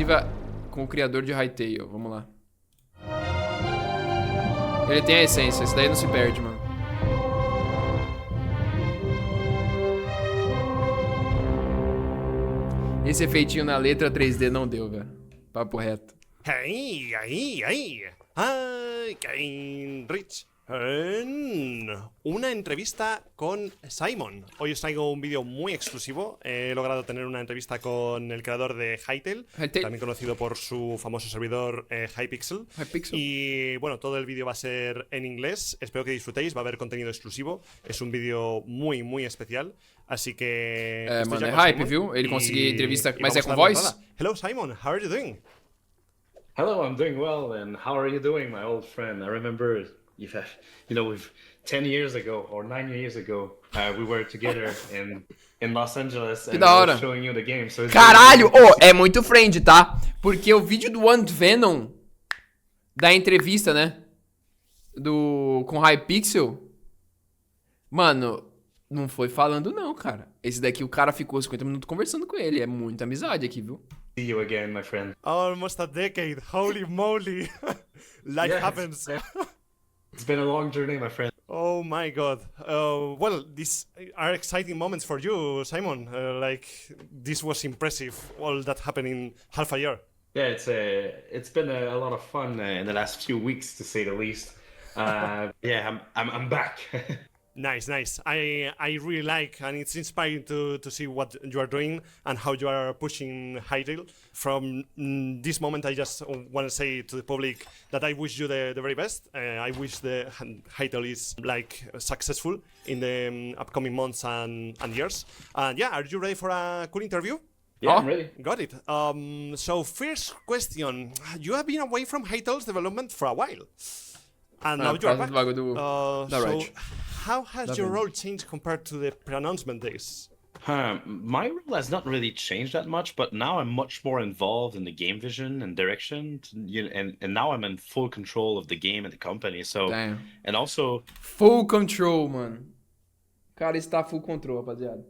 exclusiva com o criador de HYTALE. Vamos lá. Ele tem a essência, isso daí não se perde, mano. Esse efeitinho na letra 3D não deu, velho. Papo reto. Hey, Reage. Una entrevista con Simon. Hoy os traigo un vídeo muy exclusivo. He logrado tener una entrevista con el creador de HYTALE, también conocido por su famoso servidor Hypixel. Y bueno, todo el vídeo va a ser en inglés. Espero que disfrutéis, va a haber contenido exclusivo. Es un vídeo muy, muy especial. Así que... mano, é hype, viu? Ele conseguiu entrevista, mas é com voz? Hello Simon, how are you doing? Hello, I'm doing well, and how are you doing, my old friend? I remember, you know, 10 years ago, or 9 years ago, we were together in Los Angeles, and I was showing you the game. So caralho! É muito friend, tá? Porque o vídeo do One Venom, da entrevista, né? Com Hypixel, mano, não foi falando não, cara. Esse daqui o cara ficou 50 minutos conversando com ele. É muita amizade aqui, viu? See you again, my friend. Almost a decade. Holy moly. Life happens. It's been a long journey, my friend. Oh my god. Well, these are exciting moments for you, Simon. Like, this was impressive, all that happened in half a year. Yeah, it's been a lot of fun in the last few weeks, to say the least. Yeah, I'm back. Nice. I really like, and it's inspiring to see what you are doing and how you are pushing HYTALE. From this moment, I just want to say to the public that I wish you the very best. I wish the HYTALE is like successful in the upcoming months and years. And yeah, are you ready for a cool interview? Yeah, I'm ready. Got it. So first question, you have been away from HYTALE's development for a while. And now you're back. So how has your role changed compared to the pre-announcement days? My role has not really changed that much, but now I'm much more involved in the game vision and direction, and now I'm in full control of the game and the company. So, damn. And also full control, mano. O cara está full control, rapaziada.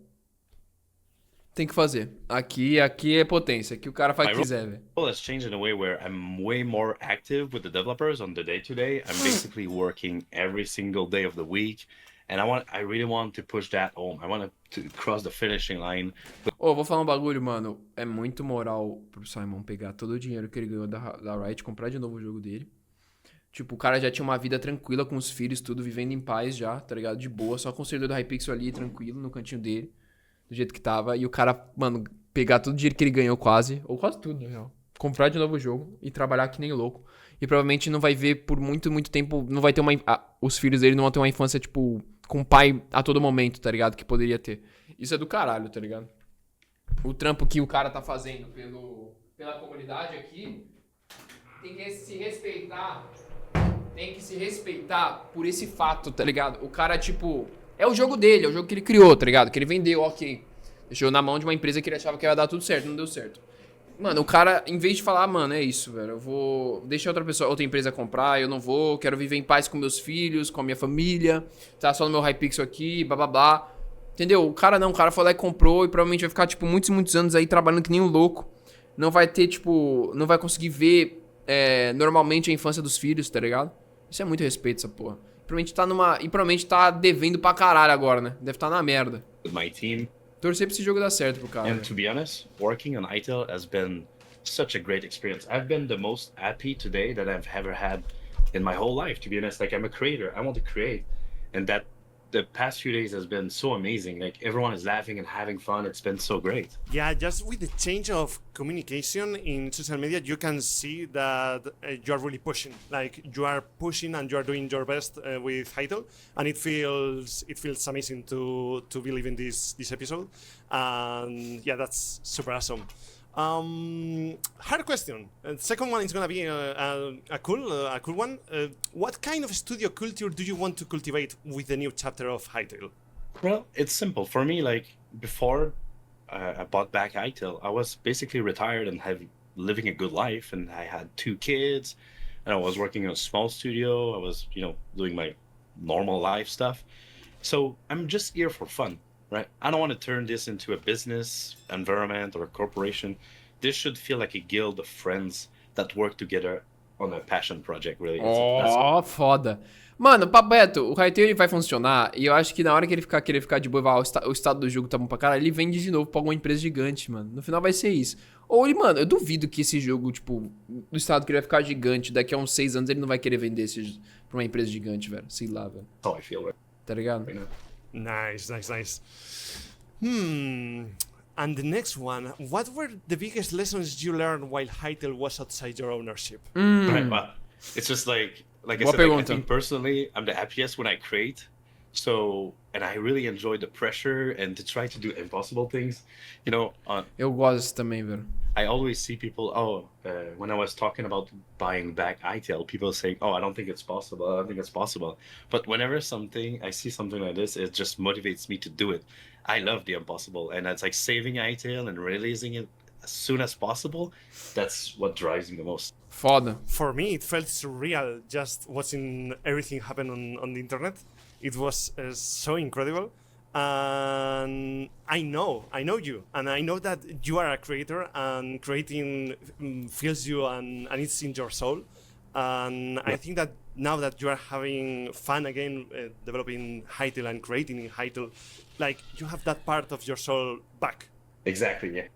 Tem que fazer. Aqui é potência. Aqui o cara faz o que quiser, velho. My role has changed in a way where I'm way more active with the developers on the day-to-day. I'm basically working every single day of the week. And I really want to push that home. I want to cross the finishing line. Vou falar um bagulho, mano. É muito moral pro Simon pegar todo o dinheiro que ele ganhou da Riot, comprar de novo o jogo dele. Tipo, o cara já tinha uma vida tranquila com os filhos, tudo, vivendo em paz já, tá ligado? De boa, só com o servidor do Hypixel ali, tranquilo, no cantinho dele. Do jeito que tava. E o cara, mano, pegar todo o dinheiro que ele ganhou quase, ou quase tudo, na real. Comprar de novo o jogo e trabalhar que nem louco. E provavelmente não vai ver por muito, muito tempo, não vai ter os filhos dele não vão ter uma infância, tipo, com o pai a todo momento, tá ligado? Que poderia ter. Isso é do caralho, tá ligado? O trampo que o cara tá fazendo pela comunidade aqui tem que se respeitar. Tem que se respeitar por esse fato, tá ligado? O cara, tipo, é o jogo dele, é o jogo que ele criou, tá ligado? Que ele vendeu, ok. Deixou na mão de uma empresa que ele achava que ia dar tudo certo, não deu certo. Mano, o cara, em vez de falar, mano, é isso, velho, eu vou deixar outra empresa comprar, eu não vou, quero viver em paz com meus filhos, com a minha família, tá só no meu Hypixel aqui, blá. Entendeu? O cara foi lá e comprou e provavelmente vai ficar, tipo, muitos e muitos anos aí trabalhando que nem um louco. Não vai ter, tipo, não vai conseguir ver normalmente a infância dos filhos, tá ligado? Isso é muito respeito, essa porra. Provavelmente tá devendo pra caralho agora, né? Deve tá na merda. With my team. Torcer pra esse jogo dar certo pro cara. And to be honest, working on HYTALE has been such a great experience. I've been the most happy today that I've ever had in my whole life, to be honest. Like, I'm a creator. I want to create. And that the past few days has been so amazing. Like, everyone is laughing and having fun. It's been so great. Yeah, just with the change of communication in social media, you can see that you are really pushing. Like, you are pushing and you are doing your best with HYTALE, and it feels amazing to be living this episode. And yeah, that's super awesome. Hard question. Second one is gonna be a cool one. What kind of studio culture do you want to cultivate with the new chapter of HYTALE? Well, it's simple. For me, like, before I bought back HYTALE, I was basically retired and living a good life, and I had 2 kids, and I was working in a small studio. I was, doing my normal life stuff. So I'm just here for fun. Right? I don't want to turn this into a business environment or a corporation. this should feel like a guild of friends that work together on a passion project, really. Foda. Mano, papo reto, o Hytale ele vai funcionar e eu acho que na hora que ele querer ficar de boa, o estado do jogo tá bom pra caralho, ele vende de novo pra alguma empresa gigante, mano. No final vai ser isso. Ou ele, mano, eu duvido que esse jogo, tipo, do estado que ele vai ficar gigante, daqui a uns 6 anos ele não vai querer vender esse pra uma empresa gigante, velho. Sei lá, velho. That's how I feel, right? Tá ligado? Nice. And the next one, what were the biggest lessons you learned while HYTALE was outside your ownership? Right, well, it's just like I said, I think personally, I'm the happiest when I create. So, and I really enjoy the pressure and to try to do impossible things. You know, eu gosto também, velho. I always see people, when I was talking about buying back HYTALE, people saying, I don't think it's possible. I don't think it's possible. But whenever I see something like this, it just motivates me to do it. I love the impossible. And it's like saving HYTALE and releasing it as soon as possible. That's what drives me the most. Foda. For me, it felt surreal just watching everything happen on the internet. It was so incredible. And I know you, and I know that you are a creator, and creating feels you, and it's in your soul. And I think that now that you are having fun again, developing HYTALE and creating in HYTALE, like you have that part of your soul back. Exactly, yeah.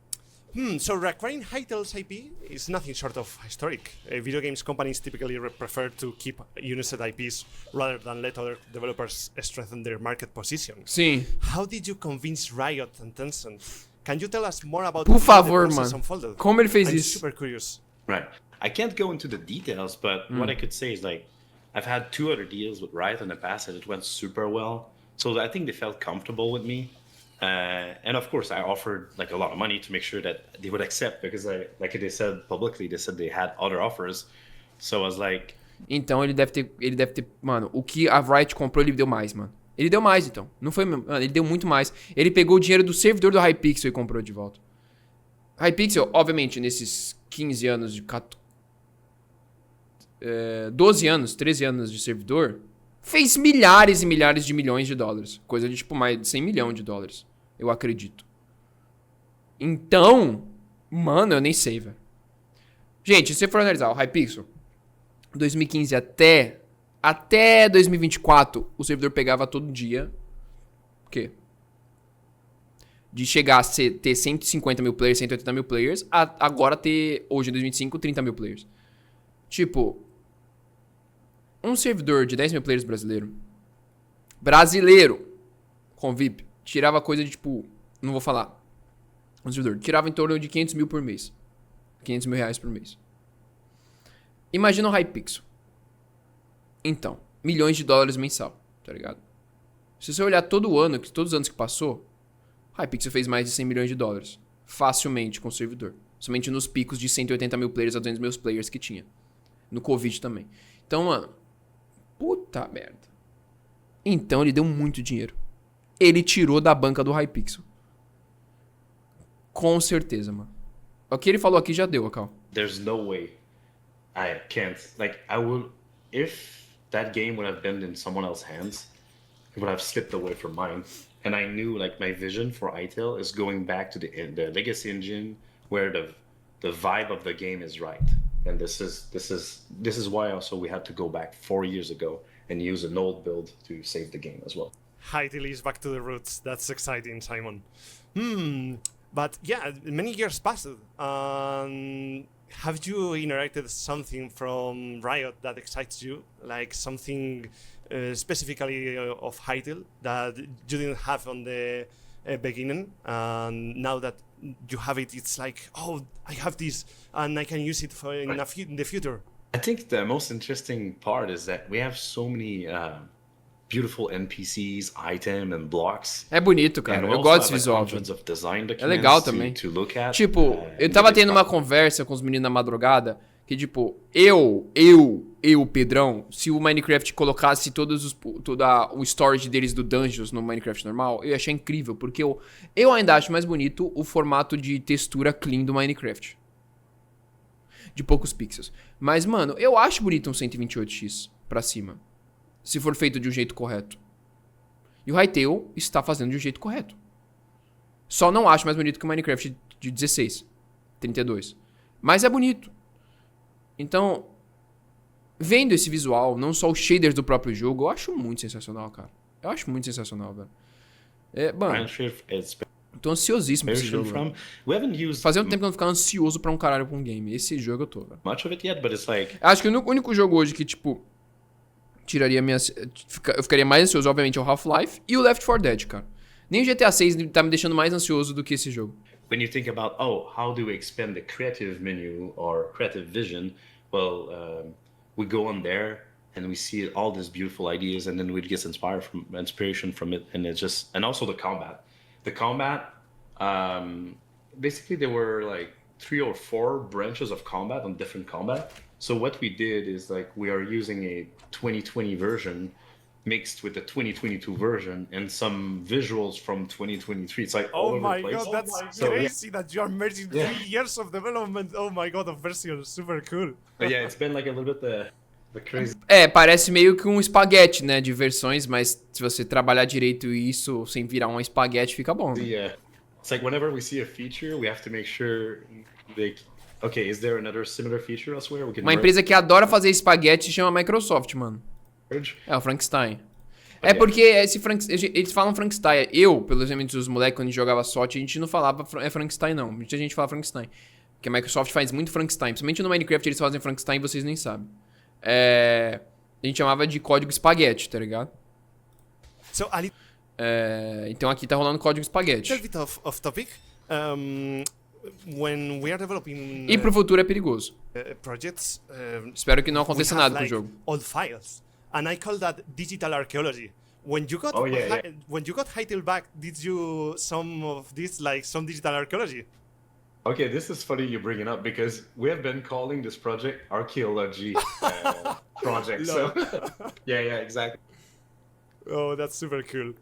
So reacquiring HYTALE's IP is nothing short of historic. Video games companies typically prefer to keep unused IPs rather than let other developers strengthen their market position. Sim. How did you convince Riot and Tencent? Can you tell us more about Por favor, the process mano. unfolded? Como ele fez I'm isso? super curious. Right. I can't go into the details, but what I could say is like I've had 2 other deals with Riot in the past and it went super well. So I think they felt comfortable with me. And of course, I offered like a lot of money to make sure that they would accept because like they said publicly, they said they had other offers. So I was like... Então ele deve ter, mano, o que a Riot comprou ele deu mais, mano. Ele deu mais, então. Não foi, mano, ele deu muito mais. Ele pegou o dinheiro do servidor do Hypixel e comprou de volta. Hypixel, obviamente, nesses 15 anos de 12 anos, 13 anos de servidor, fez milhares e milhares de milhões de dólares. Coisa de tipo mais de 100 milhões de dólares. Eu acredito. Então, mano, eu nem sei, velho. Gente, se você for analisar o Hypixel, 2015 até 2024, o servidor pegava todo dia. O quê? De chegar a ter 150 mil players, 180 mil players, agora ter, hoje em 2025, 30 mil players. Tipo, um servidor de 10 mil players brasileiro, com VIP, tirava coisa de tipo, não vou falar, um servidor, tirava em torno de 500 mil por mês. 500 mil reais por mês. Imagina o Hypixel. Então, milhões de dólares mensal, tá ligado? Se você olhar todo ano, todos os anos que passou, Hypixel fez mais de 100 milhões de dólares. Facilmente com o servidor. Somente nos picos de 180 mil players a 200 mil players que tinha. No Covid também. Então, mano, puta merda. Então ele deu muito dinheiro. Ele tirou da banca do Hypixel. Com certeza, mano. O que ele falou aqui já deu, Akal. There's no way I can't. Like, I would... If that game would have been in someone else's hands, it would have slipped away from mine. And I knew, like, my vision for HYTALE is going back to the legacy engine where the vibe of the game is right. And this is why also we had to go back 4 years ago and use an old build to save the game as well. HYTALE is back to the roots. That's exciting, Simon. But yeah, many years passed. Have you inherited something from Riot that excites you? Like something specifically of HYTALE that you didn't have on the beginning? And now that you have it, it's like, oh, I have this and I can use it for in the future. I think the most interesting part is that we have so many beautiful NPCs, items and blocks. É bonito, cara. Eu gosto desse visual. É legal também. Tipo, eu tava tendo uma conversa com os meninos na madrugada que, tipo, eu, Pedrão, se o Minecraft colocasse todo o storage deles do Dungeons no Minecraft normal, eu ia achar incrível, porque eu ainda acho mais bonito o formato de textura clean do Minecraft. De poucos pixels. Mas, mano, eu acho bonito um 128x pra cima. Se for feito de um jeito correto. E o HYTALE está fazendo de um jeito correto. Só não acho mais bonito que o Minecraft de 16. 32. Mas é bonito. Então, vendo esse visual, não só os shaders do próprio jogo, eu acho muito sensacional, cara. Eu acho muito sensacional, velho. Mano, tô ansiosíssimo pra esse jogo, velho. Fazia um tempo que eu não ficava ansioso pra um caralho pra um game. Esse jogo eu tô, velho. Acho que o único jogo hoje que, tipo, tiraria minha... Eu ficaria mais ansioso, obviamente, é o Half-Life e o Left 4 Dead, cara. Nem o GTA 6 tá me deixando mais ansioso do que esse jogo. When you think about, how do we expand the creative menu or creative vision? Well, we go on there and we see all these beautiful ideas, and then we get inspiration from it, and it's just, and also the combat. The combat, basically there were like 3 or 4 branches of combat on different combat. So what we did is like we are using a 2020 version mixed with the 2022 version and some visuals from 2023. It's like all over the place. Oh my god, that's crazy that you are merging 3 years of development. Oh my god, of versions. Super cool. But yeah, it's been like a little bit the crazy. Parece meio que um espaguete, né, de versões, mas se você trabalhar direito isso sem virar um espaguete, fica bom. Yeah. It's like whenever we see a feature, we have to make sure okay, is there another similar feature elsewhere? We can Uma empresa que adora fazer espaguete se chama Microsoft, mano. É o Frankenstein. É porque eles falam Frankenstein. Eu, pelos elementos dos moleques, quando a gente jogava sorte, a gente não falava Frankenstein, não. Muita gente fala Frankenstein. Porque a Microsoft faz muito Frankenstein. Principalmente no Minecraft eles fazem Frankenstein e vocês nem sabem. A gente chamava de código espaguete, tá ligado? Então aqui tá rolando código espaguete. Off topic. When we are developing e pro futuro é perigoso. Projects, espero que não aconteça nada com o jogo. Old files, and I call that digital archaeology. When you got when you got HYTALE back, did you some of this like some digital archaeology? Okay, this is funny you bring it up because we have been calling this project archaeology project. So yeah, exactly. Oh, that's super cool.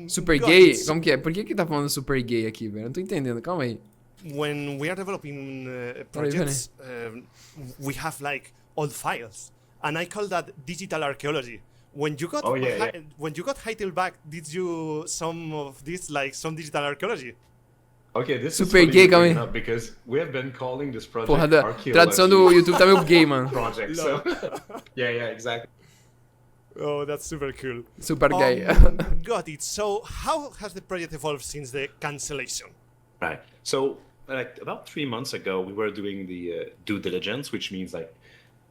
Super gay? Como que é? Por que tá falando super gay aqui, velho? Eu não tô entendendo, calma aí. When we are developing projects, we have like old files, and I call that digital archaeology. When you got when you got HYTALE back, did you some of this like some digital archaeology? Okay, this super is gay, calma aí. Because we have been calling this project Porra, archaeology. Tradução do YouTube tá meio gay, mano. Project. So yeah, exactly. Oh, that's super cool. Super gay. Got it. So, how has the project evolved since the cancellation? Right. So, like about 3 months ago, we were doing the due diligence, which means like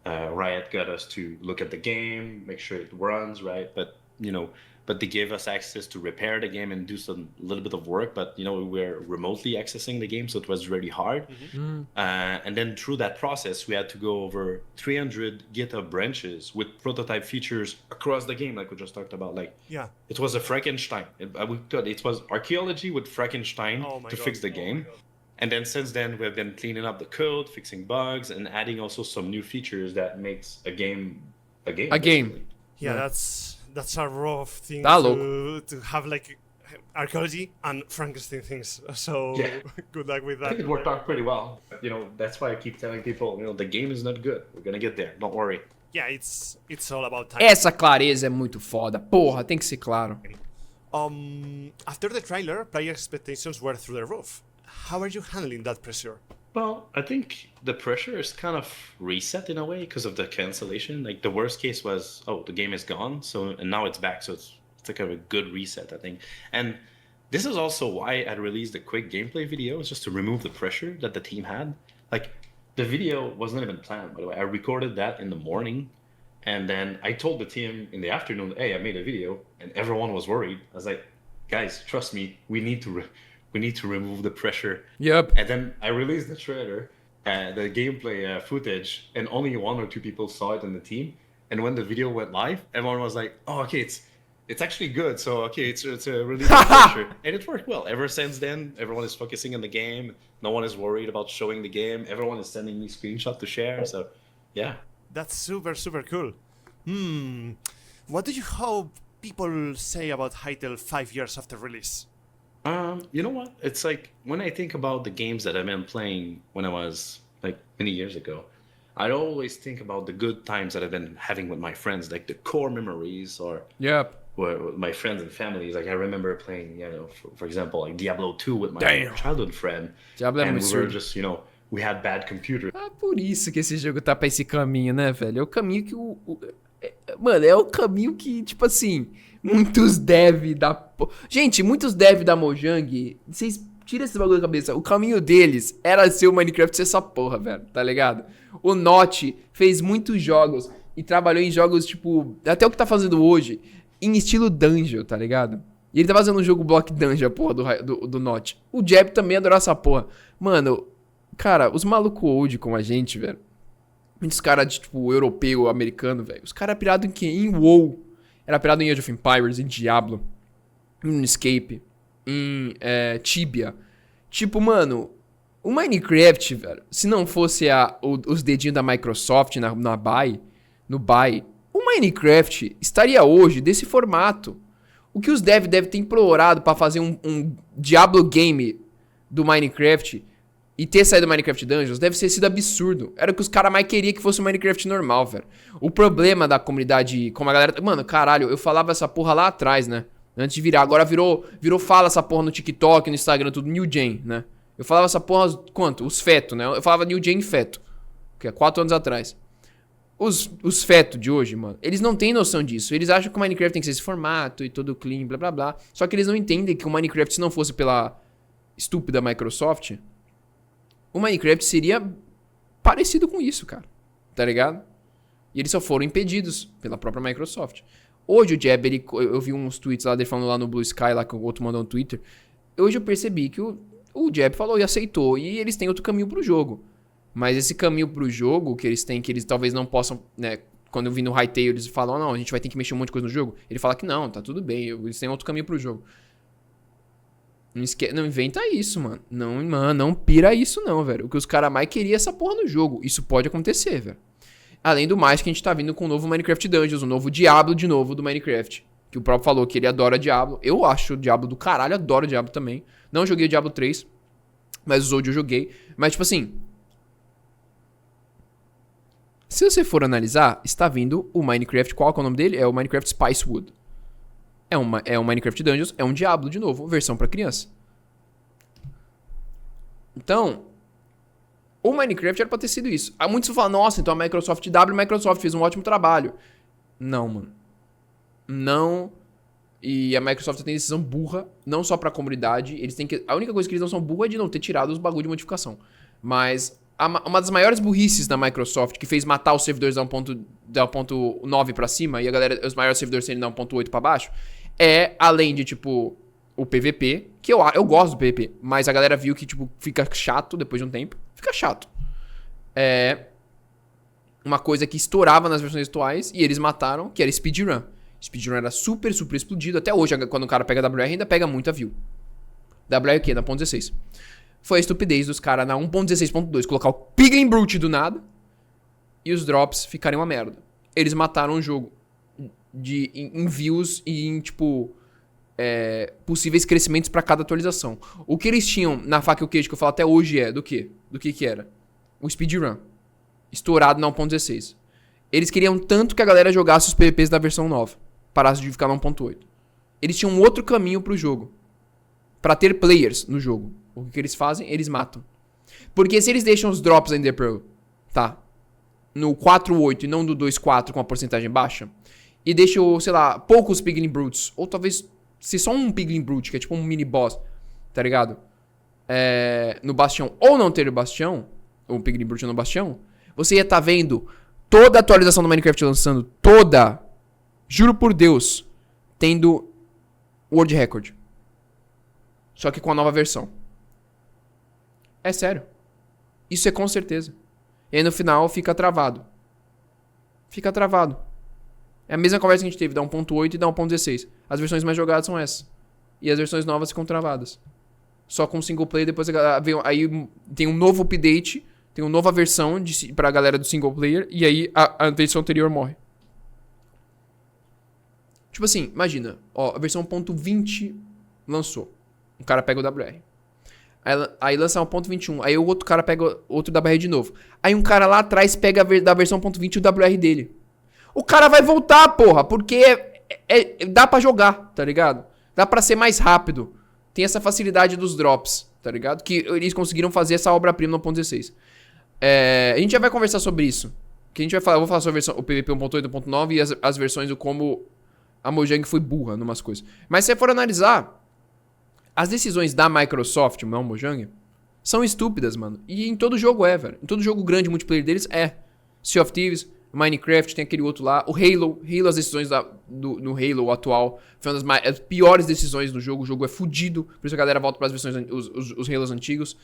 Riot got us to look at the game, make sure it runs, right? But they gave us access to repair the game and do some little bit of work. But we were remotely accessing the game, so it was really hard. Mm-hmm. And then through that process, we had to go over 300 GitHub branches with prototype features across the game, like we just talked about. Like, it was a Frankenstein. It was archaeology with Frankenstein to fix the game. And then since then, we've been cleaning up the code, fixing bugs, and adding also some new features that makes a game a game. A game. Yeah, that's a rough thing to have like archaeology and Frankenstein things. So good luck with that. I think it worked out pretty well. That's why I keep telling people, the game is not good. We're gonna get there. Don't worry. Yeah, it's all about time. Essa clareza é muito foda. Porra, tem que ser claro. After the trailer, player expectations were through the roof. How are you handling that pressure? Well, I think the pressure is kind of reset in a way because of the cancellation. Like the worst case was, the game is gone, and now it's back. So it's like a good reset, I think. And this is also why I released a quick gameplay video, just to remove the pressure that the team had. Like the video wasn't even planned, by the way. I recorded that in the morning, and then I told the team in the afternoon, hey, I made a video, and everyone was worried. I was like, guys, trust me, we need to remove the pressure. Yep. And then I released the trailer, the gameplay footage, and only 1 or 2 people saw it in the team. And when the video went live, everyone was like, "Oh, okay, it's actually good. So okay, it's a really good pressure." And it worked well. Ever since then, everyone is focusing on the game. No one is worried about showing the game. Everyone is sending me screenshots to share. So, yeah. That's super, super cool. What do you hope people say about HYTALE 5 years after release? You know what? It's like when I think about the games that I've been playing when I was like many years ago, I always think about the good times that I've been having with my friends, like the core memories, or with my friends and families. Like I remember playing, for example, like Diablo 2 with my childhood friend. Diablo and we were just, we had bad computers. Por isso que esse jogo tá pra esse caminho, né, velho? É o caminho que Mano, é o caminho que, tipo assim, muitos devs Gente, muitos devs da Mojang, vocês tiram esse bagulho da cabeça. O caminho deles era ser o Minecraft ser essa porra, velho, tá ligado? O Notch fez muitos jogos e trabalhou em jogos, tipo, até o que tá fazendo hoje, em estilo dungeon, tá ligado? E ele tá fazendo um jogo block dungeon, a porra, do Notch. O Jeb também adorou essa porra. Mano, cara, os malucos old com a gente, velho. Muitos caras de, tipo, europeu, americano, velho. Os caras pirados em quê? Em WoW. Era pirado em Age of Empires, em Diablo, em Escape, em Tibia. Tipo, mano, o Minecraft, velho, se não fosse os dedinhos da Microsoft no buy, o Minecraft estaria hoje desse formato. O que os devem ter implorado pra fazer um Diablo game do Minecraft e ter saído do Minecraft Dungeons deve ter sido absurdo. Era o que os caras mais queriam que fosse o Minecraft normal, velho. O problema da comunidade, como a galera... Mano, caralho, eu falava essa porra lá atrás, né? Antes de virar. Agora virou fala essa porra no TikTok, no Instagram, tudo New Gen, né? Eu falava essa porra, quanto? Os feto, né? Eu falava New Gen feto. Que é 4 anos atrás. Os feto de hoje, mano, eles não têm noção disso. Eles acham que o Minecraft tem que ser esse formato e todo clean, blá blá blá. Só que eles não entendem que o Minecraft, se não fosse pela estúpida Microsoft... O Minecraft seria parecido com isso, cara. Tá ligado? E eles só foram impedidos pela própria Microsoft. Hoje o Jeb, eu vi uns tweets lá dele falando lá no Blue Sky, lá que o outro mandou no Twitter. Hoje eu percebi que o Jeb falou e aceitou. E eles têm outro caminho pro jogo. Mas esse caminho pro jogo que eles têm, que eles talvez não possam, né? Quando eu vi no HYTALE, eles falam, não, a gente vai ter que mexer um monte de coisa no jogo. Ele fala que não, tá tudo bem. Eles têm outro caminho pro jogo. Não inventa isso, mano. Não pira isso não, velho. O que os caras mais queriam é essa porra no jogo. Isso pode acontecer, velho. Além do mais que a gente tá vindo com o novo Minecraft Dungeons, o novo Diablo de novo do Minecraft. Que o próprio falou que ele adora Diablo. Eu acho o Diablo do caralho, adoro Diablo também. Não joguei o Diablo 3, mas os outros eu joguei. Mas tipo assim... Se você for analisar, está vindo o Minecraft... Qual é o nome dele? É o Minecraft Spicewood. É um Minecraft Dungeons, é um Diablo de novo, versão pra criança. Então, o Minecraft era pra ter sido isso. Há muitos falam, nossa, então a Microsoft fez um ótimo trabalho. Não, mano. Não. E a Microsoft tem decisão burra, não só pra comunidade. A única coisa que eles não são burra é de não ter tirado os bagulho de modificação. Mas uma das maiores burrices da Microsoft, que fez matar os servidores da 1.9 pra cima, e os maiores servidores serem da 1.8 pra baixo, além de, tipo, o PVP, que eu gosto do PVP, mas a galera viu que, tipo, fica chato depois de um tempo. Fica chato. É uma coisa que estourava nas versões atuais, e eles mataram, que era speedrun. Speedrun era super, super explodido. Até hoje, quando o cara pega WR, ainda pega muita view. WR o quê? Na 1.16. Foi a estupidez dos caras na 1.16.2 colocar o Piglin Brute do nada e os drops ficarem uma merda. Eles mataram o jogo em views e em, tipo, possíveis crescimentos pra cada atualização. O que eles tinham na faca e o queijo, que eu falo até hoje do quê? Do que era? O speedrun. Estourado na 1.16. Eles queriam tanto que a galera jogasse os PVPs da versão nova. Parasse de ficar na 1.8. Eles tinham um outro caminho pro jogo. Pra ter players no jogo. O que eles fazem? Eles matam. Porque se eles deixam os drops ainda no 4.8 e não no 2.4 com a porcentagem baixa, e deixam, sei lá, poucos Piglin Brutes, ou talvez se só um Piglin Brute, que é tipo um mini boss, tá ligado? No Bastião, ou não ter o Bastião, ou o Piglin Brute no Bastião, você ia estar vendo toda a atualização do Minecraft lançando, toda, juro por Deus, tendo World Record. Só que com a nova versão. É sério. Isso é com certeza. E aí no final fica travado. Fica travado. É a mesma conversa que a gente teve da 1.8 e da 1.16. As versões mais jogadas são essas. E as versões novas ficam travadas. Só com single player, depois aí tem um novo update, tem uma nova versão pra galera do single player, e aí a versão anterior morre. Tipo assim, imagina, a versão 1.20 lançou. O cara pega o WR. Aí lança 1.21. Aí o outro cara pega outro WR de novo. Aí um cara lá atrás pega da versão 1.20 o WR dele. O cara vai voltar, porra, porque dá pra jogar, tá ligado? Dá pra ser mais rápido. Tem essa facilidade dos drops, tá ligado? Que eles conseguiram fazer essa obra-prima no 1.16. A gente já vai conversar sobre isso. Que a gente vai falar, eu vou falar sobre o PVP 1.8 e 1.9 e as versões do como a Mojang foi burra em umas coisas. Mas se você for analisar, as decisões da Microsoft, não Mojang, são estúpidas, mano. E em todo jogo velho. Em todo jogo grande multiplayer deles Sea of Thieves, Minecraft, tem aquele outro lá. O Halo, as decisões no Halo atual foi uma das piores decisões do jogo. O jogo é fudido, por isso a galera volta para as versões, os Halos antigos.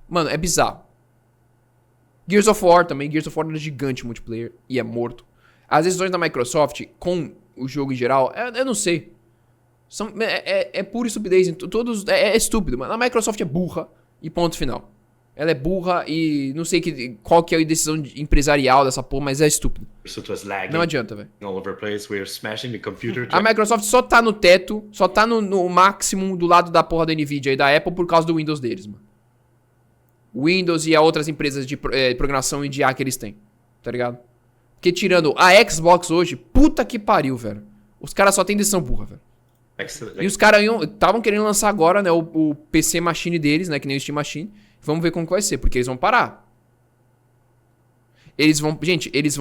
Mano, é bizarro. Gears of War também. Gears of War é gigante multiplayer e é morto. As decisões da Microsoft com o jogo em geral, eu não sei. É pura estupidez. É estúpido, mano. A Microsoft é burra e ponto final. Ela é burra e não sei qual que é a decisão empresarial dessa porra, mas é estúpido. Não adianta, velho. A Microsoft só tá no teto, só tá no máximo do lado da porra da Nvidia e da Apple por causa do Windows deles, mano. Windows e as outras empresas de programação e de IA que eles têm, tá ligado? Porque tirando a Xbox hoje, puta que pariu, velho. Os caras só tem decisão burra, velho. E os caras estavam querendo lançar agora, né, o PC Machine deles, né, que nem o Steam Machine. Vamos ver como que vai ser, porque eles vão parar. Eles vão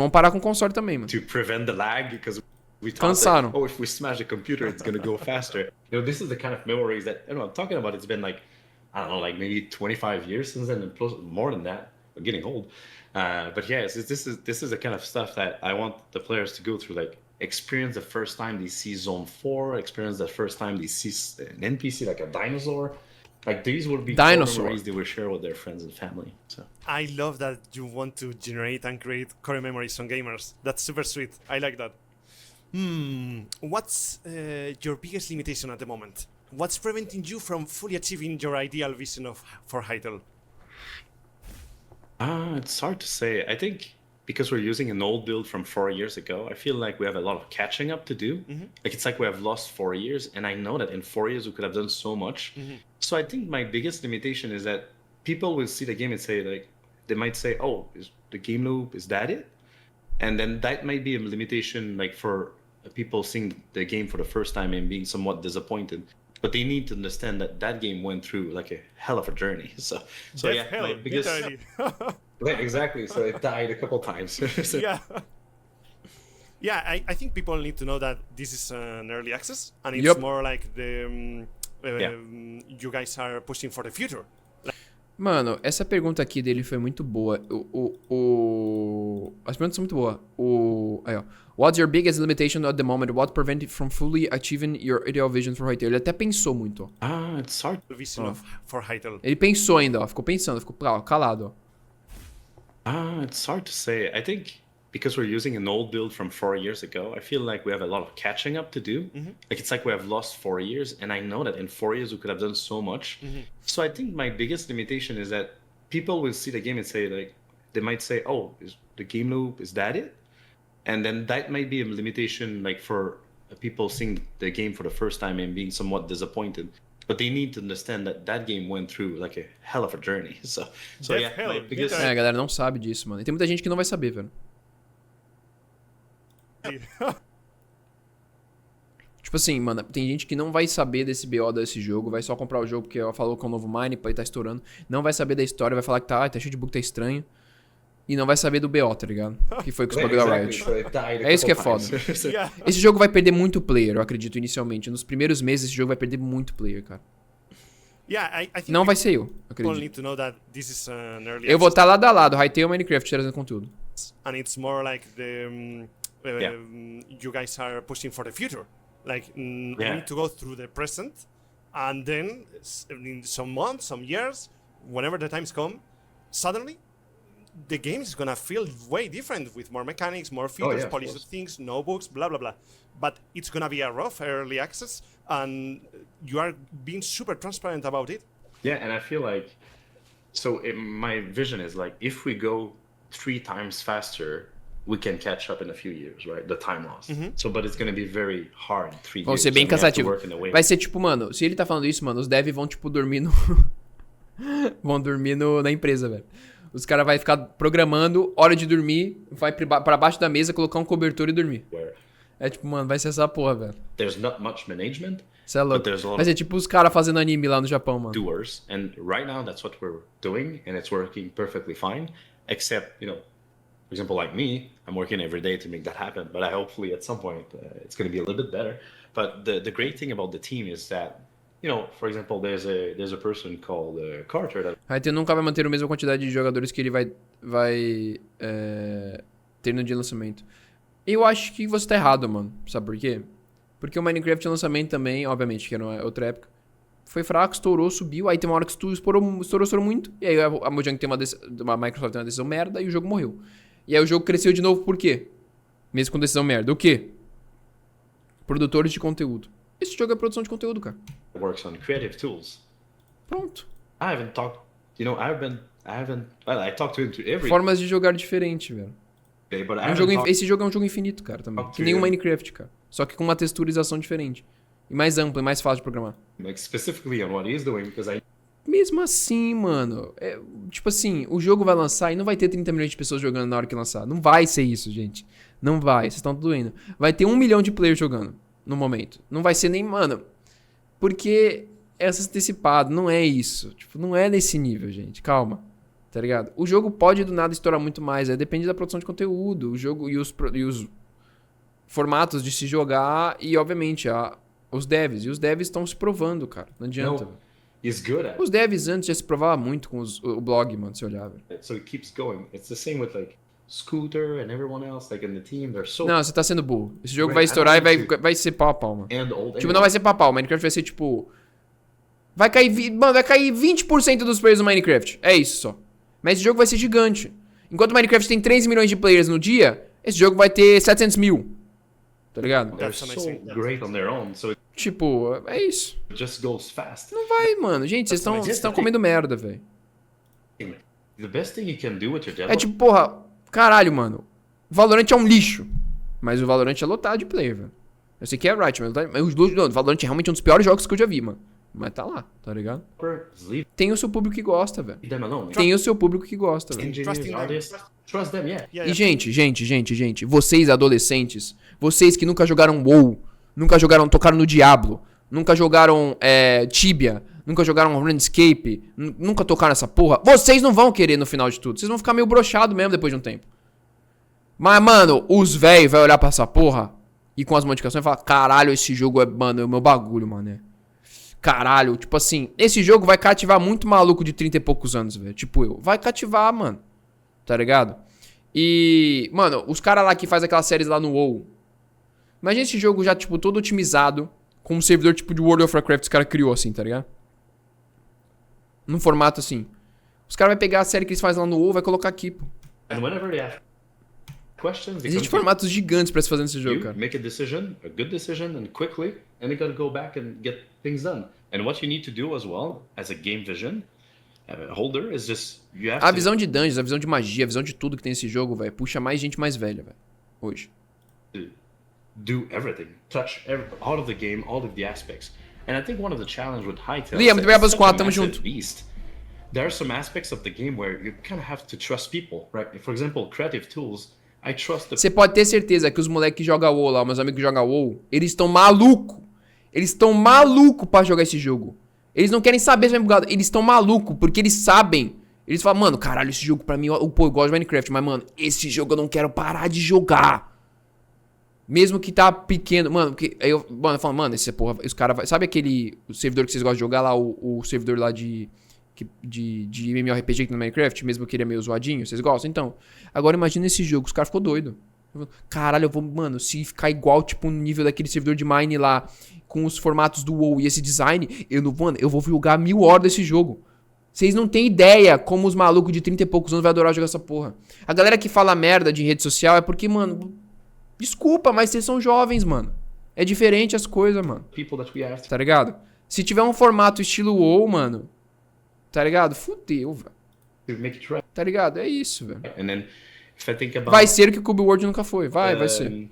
parar com o console também, mano. To prevent the lag, because we thought Cansaram. that, if we smash the computer, it's gonna go faster. This is the kind of memories that, I'm talking about, it's been like, I don't know, like maybe 25 years since then, and more than that. I'm getting old. But yes, this is the kind of stuff that I want the players to go through, like, experience the first time they see Zone 4, experience the first time they see an NPC, like a dinosaur. Like, these would be memories they will share with their friends and family. So I love that you want to generate and create core memories on gamers. That's super sweet. I like that. What's your biggest limitation at the moment? What's preventing you from fully achieving your ideal vision for HYTALE? It's hard to say. I think because we're using an old build from 4 years ago, I feel like we have a lot of catching up to do. Like, it's like we have lost 4 years, and I know that in 4 years we could have done so much. So I think my biggest limitation is that people will see the game and say, like, they might say, oh, is the game loop, is that it? And then that might be a limitation, like, for people seeing the game for the first time and being somewhat disappointed. But they need to understand that that game went through, like, a hell of a journey. So yeah, my biggest... Yeah, exactly. So it died a couple times. Yeah, I think people need to know that this is an early access, and it's more like you guys are pushing for the future. Mano, essa pergunta aqui dele foi muito boa. As perguntas são muito boas. Aí, ó. What's your biggest limitation at the moment? What prevents you from fully achieving your ideal vision for HYTALE? Ele até pensou muito, ó. It's hard. Vision for HYTALE. Ele pensou ainda, ó. Ficou pensando, ficou calado, ó. It's hard to say. I think because we're using an old build from 4 years ago, I feel like we have a lot of catching up to do. Like, it's like we have lost 4 years, and I know that in 4 years we could have done so much. So I think my biggest limitation is that people will see the game and say, like, they might say, oh, is the game loop, is that it? And then that might be a limitation, like, for people seeing the game for the first time and being somewhat disappointed. But they need to understand that that game went through, like, a hell of a journey. So yeah, my biggest... A galera não sabe disso, mano. E tem muita gente que não vai saber, velho. Tipo assim, mano, tem gente que não vai saber desse BO desse jogo, vai só comprar o jogo porque ela falou que é um novo mine, pra ele tá estourando. Não vai saber da história, vai falar que tá cheio de bug, tá estranho. E não vai saber do BO, tá ligado? Que foi com os bagulho da Riot. É isso que é foda. Esse jogo vai perder muito player, eu acredito, inicialmente. Nos primeiros meses esse jogo vai perder muito player, cara. Não vai ser eu acredito. Eu vou estar lado a lado, HYTALE e Minecraft trazendo conteúdo. And it's more like you guys are pushing for the future. Like, we need to go through the present, and then in some months, some years, whenever the times come, suddenly the game is gonna feel way different with more mechanics, more features, polished things, no bugs, blah blah blah. But it's gonna be a rough early access, and you are being super transparent about it. Yeah, and I feel like, my vision is, like, if we go 3 times faster, we can catch up in a few years, right? The time loss. But it's gonna be very hard. 3 years. Vão ser bem cansativo. Vai ser tipo, mano, se ele tá falando isso, mano, os devs vão, tipo, dormir no... Vão dormir na empresa, velho. Os caras vão ficar programando, hora de dormir, vai pra baixo da mesa, colocar um cobertor e dormir. É tipo, mano, vai ser essa porra, velho. There's not much management. Isso é louco. Vai ser tipo os caras fazendo anime lá no Japão, mano. Doers, and right now that's what we're doing, and it's working perfectly fine. Except, you know, for example, like me, I'm working every day to make that happen. But hopefully at some point it's going to be a little bit better. But the great thing about the team is that, you know, for example, there's a person called Carter. That... A HYTALE nunca vai manter a mesma quantidade de jogadores que ele vai ter no dia de lançamento. Eu acho que você tá errado, mano. Sabe por quê? Porque o Minecraft lançamento também, obviamente, que era outra época, foi fraco, estourou, subiu, aí tem uma hora que estourou muito, e aí a Mojang tem uma Microsoft tem uma decisão merda e o jogo morreu. E aí o jogo cresceu de novo por quê? Mesmo com decisão merda. O quê? Produtores de conteúdo. Esse jogo é produção de conteúdo, cara. Works on creative tools. Pronto. I haven't talked, you know, I talked to every Formas de jogar diferente, velho. day, but Esse jogo é um jogo infinito, cara, também. Que nem o Minecraft, cara. Só que com uma texturização diferente. E mais ampla e mais fácil de programar. like specifically on what he's doing because I Mesmo assim, mano, tipo assim, o jogo vai lançar e não vai ter 30 milhões de pessoas jogando na hora que lançar. Não vai ser isso, gente. Não vai, vocês estão tudo indo. Vai ter 1 milhão de players jogando no momento. Não vai ser nem, mano, porque é antecipado, não é isso. Tipo, não é nesse nível, gente. Calma, tá ligado? O jogo pode do nada estourar muito mais, depende da produção de conteúdo, o jogo e os formatos de se jogar e, obviamente, os devs. E os devs estão se provando, cara. Não adianta. know he's good at. Os devs antes já se provavam muito com o blog, mano, se olhar, velho. So it keeps going. It's the same with like Scooter and everyone else like in the team. They're so Não, você tá sendo burro. Esse jogo vai estourar e vai ser pau a pau, mano. and old. Tipo, não vai ser pau a pau. Minecraft vai ser, tipo... Vai cair 20% dos players do Minecraft. É isso só. Mas esse jogo vai ser gigante. Enquanto o Minecraft tem 13 milhões de players no dia, esse jogo vai ter 700 mil. Tá ligado? They're so great on their own, so it Tipo, é isso. just goes fast. Não vai, mano. Gente, vocês estão comendo merda, velho. The best thing you can do with your É development tipo, porra, caralho, mano. O Valorant é um lixo. Mas o Valorant é lotado de player, velho. Eu sei que é right, mas o Valorant é realmente um dos piores jogos que eu já vi, mano. Mas tá lá, tá ligado? is leave Tem o seu público que gosta, velho. them alone. Tem o seu público que gosta, velho. Engineers, Trusting them. artists, trust them, yeah. Yeah, E yeah. gente, vocês adolescentes, vocês que nunca jogaram WoW, nunca tocaram no Diablo, nunca jogaram Tibia, nunca jogaram RuneScape, nunca tocaram nessa porra, vocês não vão querer no final de tudo. Vocês vão ficar meio broxado mesmo depois de um tempo. Mas, mano, os velhos vai olhar pra essa porra e com as modificações vai falar, caralho, esse jogo é o meu bagulho, mano. Caralho, tipo assim, esse jogo vai cativar muito maluco de 30 e poucos anos, velho. Tipo eu. Vai cativar, mano. Tá ligado? E, mano, os caras lá que faz aquelas séries lá no WoW. Imagina esse jogo já, tipo, todo otimizado, com um servidor tipo de World of Warcraft que os caras criou assim, tá ligado? Num formato assim. Os caras vão pegar a série que eles fazem lá no WoW e vai colocar aqui, pô. And whenever they have questions, they Existem come to formatos gigantes pra se fazer nesse jogo, you, cara. make a decision, a good decision, and quickly, and you gotta go back and get things done. And what you need to do as well, as a game vision holder, is just you have A to visão de dungeons, a visão de magia, a visão de tudo que tem nesse jogo, velho, puxa mais gente mais velha, velho. Hoje. do everything, touch all of the game, all of the aspects. And I think one of the challenges with HYTALE Liam, muito obrigado pelos such a 4, tamo massive junto. beast. There are some aspects of the game where you kind of have to trust people, right? For example, creative tools. I trust the Você pode ter certeza que os moleques que jogam WoW lá, meus amigos que jogam WoW, eles estão maluco. Eles estão maluco pra jogar esse jogo. Eles não querem saber se vai bugado. Eles estão maluco porque eles sabem. Eles falam, mano, caralho, esse jogo pra mim, pô, eu gosto de Minecraft, mas, mano, esse jogo eu não quero parar de jogar. Mesmo que tá pequeno, mano, porque aí eu falo, mano, esse porra, os caras, sabe o servidor que vocês gostam de jogar lá, o servidor lá de MMORPG aqui no Minecraft, mesmo que ele é meio zoadinho, vocês gostam? Então, agora imagina esse jogo, os caras ficou doido. Caralho, eu vou, mano, se ficar igual, tipo, no nível daquele servidor de Mine lá, com os formatos do WoW e esse design, eu vou jogar 1000 horas desse jogo. Vocês não têm ideia como os malucos de 30 e poucos anos vai adorar jogar essa porra. A galera que fala merda de rede social é porque, mano, desculpa, mas vocês são jovens, mano. É diferente as coisas, mano. people that we have Tá ligado? Se tiver um formato estilo WoW, mano, tá ligado? Fudeu, velho. to make it right. Tá ligado? É isso, velho. And then if I think about Vai ser o que o Cube World nunca foi. Vai ser.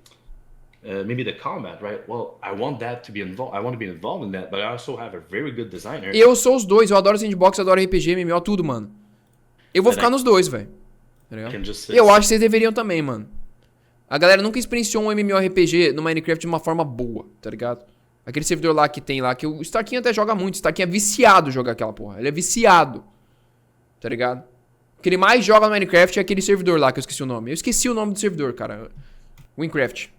maybe the combat, right? Well, I want that to be involved. I want to be involved in that, but I also have a very good designer. Eu sou os dois, eu adoro sandbox, eu adoro RPG, MMO, tudo, mano. Eu vou ficar nos dois, velho. Tá ligado? Eu acho que vocês deveriam também, mano. A galera nunca experienciou um MMORPG no Minecraft de uma forma boa, tá ligado? Aquele servidor lá que tem lá, que o Starkinho até joga muito. O Starkinho é viciado jogar aquela porra. Ele é viciado. Tá ligado? O que ele mais joga no Minecraft é aquele servidor lá, que eu esqueci o nome. Eu esqueci o nome do servidor, cara. Minecraft.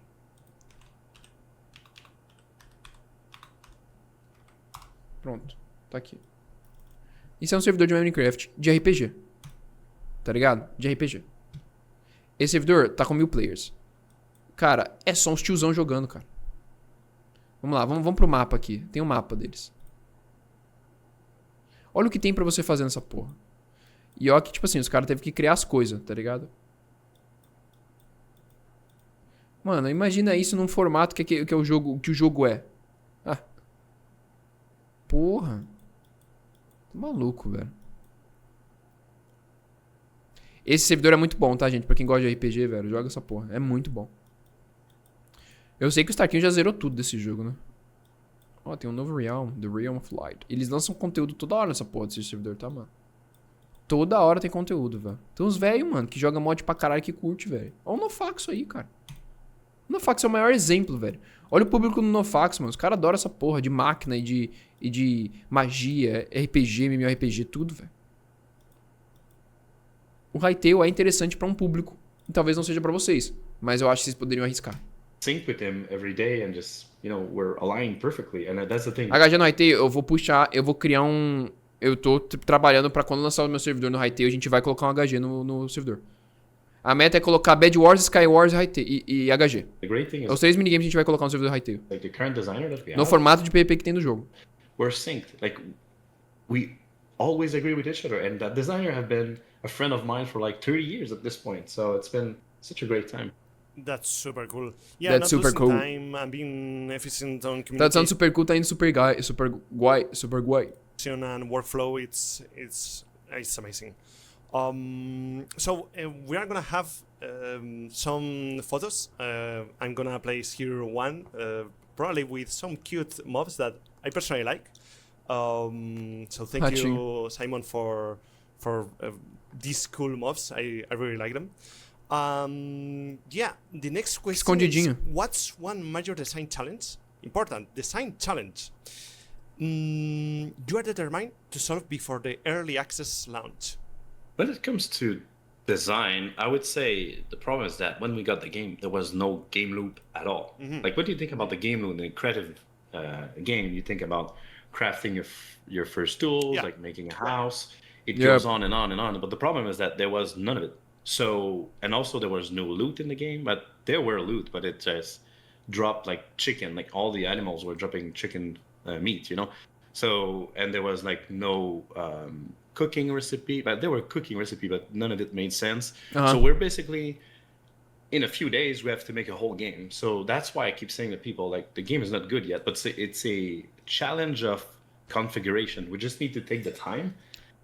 Pronto. Tá aqui. Isso é um servidor de Minecraft de RPG. Tá ligado? De RPG. Esse servidor tá com 1000 players. Cara, é só uns tiozão jogando, cara. Vamos lá, vamos pro mapa aqui. Tem um mapa deles. Olha o que tem pra você fazer nessa porra. E ó que, tipo assim, os caras teve que criar as coisas, tá ligado? Mano, imagina isso num formato que é o jogo é. Ah. Porra. Tô maluco, velho. Esse servidor é muito bom, tá, gente? Pra quem gosta de RPG, velho, joga essa porra. É muito bom. Eu sei que o Starkinho já zerou tudo desse jogo, né? Ó, tem um novo Realm, The Realm of Light. Eles lançam conteúdo toda hora nessa porra desse servidor, tá, mano? Toda hora tem conteúdo, velho. Tem uns velhos, mano, que joga mod pra caralho que curte, velho. Olha o Nofaxo aí, cara. O Nofaxo é o maior exemplo, velho. Olha o público do Nofaxo, mano. Os caras adoram essa porra de máquina e de magia, RPG, MMORPG, tudo, velho. O HYTALE é interessante pra um público. E talvez não seja pra vocês. Mas eu acho que vocês poderiam arriscar. Sync with him every day and just, we're aligned perfectly. And that's the thing. HG no HYTALE, eu vou criar um... Eu tô trabalhando pra quando lançar o meu servidor no HYTALE, a gente vai colocar um HG no servidor. A meta é colocar Bed Wars, Sky Wars e HG. The great thing is, os 3 minigames a gente vai colocar no servidor do HYTALE. like the current designer that we No have, formato de PvP que tem no jogo. we're synced. Like, we always agree with each other. And that designer have been a friend of mine for like 30 years at this point. So it's been such a great time. That's super cool. Yeah, That's super cool. Time and being efficient on Tá sendo communication super cool, tá indo super guai. and workflow. It's amazing. So we are gonna have some photos. I'm gonna place here one, probably with some cute mobs that I personally like. So thank you, Simon, for these cool mobs. I really like them. Yeah, the next question is, what's one major design challenge? Important design challenge. You are determined to solve before the early access launch. When it comes to design, I would say the problem is that when we got the game, there was no game loop at all. Mm-hmm. Like, when you think about the game loop in a creative game, you think about crafting your first tools, like making a house. It goes on and on and on. But the problem is that there was none of it. So, and also there was no loot in the game, but there were loot, but it just dropped like chicken, like all the animals were dropping chicken meat, So, and there was like no cooking recipe, but there were cooking recipe, but none of it made sense. So we're basically, in a few days, we have to make a whole game. So that's why I keep saying to people, like, the game is not good yet, but it's a challenge of configuration. We just need to take the time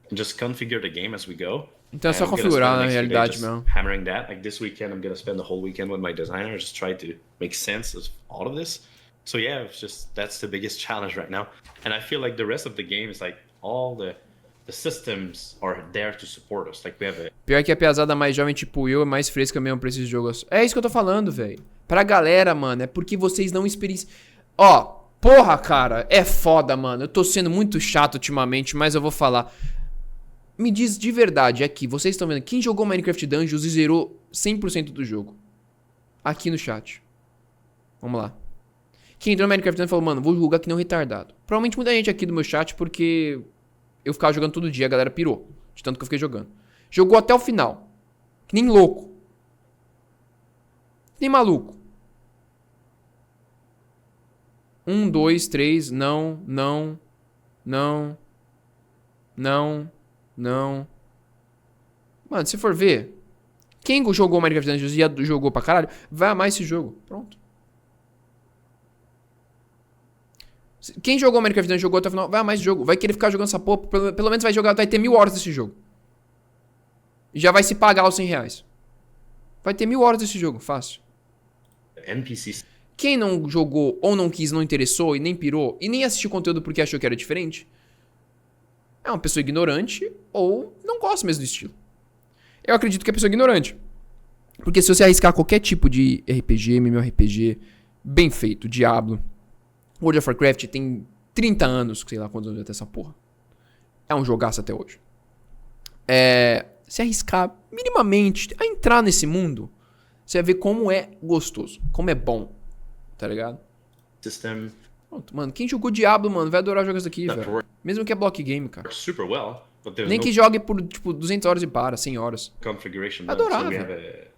and just configure the game as we go. Então é só configurar na realidade mesmo. Hammering that. Like, this weekend, I'm gonna spend the whole weekend with my designer, just try to make sense of all of this. So yeah, it's just, that's the biggest challenge right now. And I feel like the rest of the game is like all the systems are there to support us. Like, we have a... Pior que a piazada mais jovem, tipo eu, é mais fresca mesmo pra esses jogos. É isso que eu tô falando, velho. Pra galera, mano, é porque vocês não experienciam. Ó, porra, cara, é foda, mano. Eu tô sendo muito chato ultimamente, mas eu vou falar. Me diz de verdade aqui, vocês estão vendo, quem jogou Minecraft Dungeons e zerou 100% do jogo? Aqui no chat. Vamos lá. Quem entrou no Minecraft Dungeons falou, mano, vou jogar que nem um retardado. Provavelmente muita gente aqui do meu chat, porque eu ficava jogando todo dia, a galera pirou. De tanto que eu fiquei jogando. Jogou até o final. Que nem louco. Que nem maluco. 1, 2, 3, não. Mano, se for ver, quem jogou Minecraft Dungeons e jogou pra caralho, vai amar esse jogo. Pronto. Quem jogou Minecraft Dungeons e jogou até o final, vai amar esse jogo. Vai querer ficar jogando essa porra. Pelo menos vai ter 1000 horas desse jogo. E já vai se pagar os R$100. Vai ter 1000 horas desse jogo, fácil. NPCs. Quem não jogou ou não quis, não interessou e nem pirou e nem assistiu conteúdo porque achou que era diferente, é uma pessoa ignorante ou não gosta mesmo do estilo. Eu acredito que é pessoa ignorante. Porque se você arriscar qualquer tipo de RPG, MMORPG, bem feito, Diablo, World of Warcraft tem 30 anos, sei lá quantos anos já tem essa porra. É um jogaço até hoje. Se arriscar minimamente a entrar nesse mundo, você vai ver como é gostoso, como é bom, tá ligado? System. Pronto, mano, quem jogou Diablo, mano, vai adorar jogar isso daqui, velho. Mesmo que é block game, cara. Super well, nem que jogue por, tipo, 200 horas e para, 100 horas. Adorável.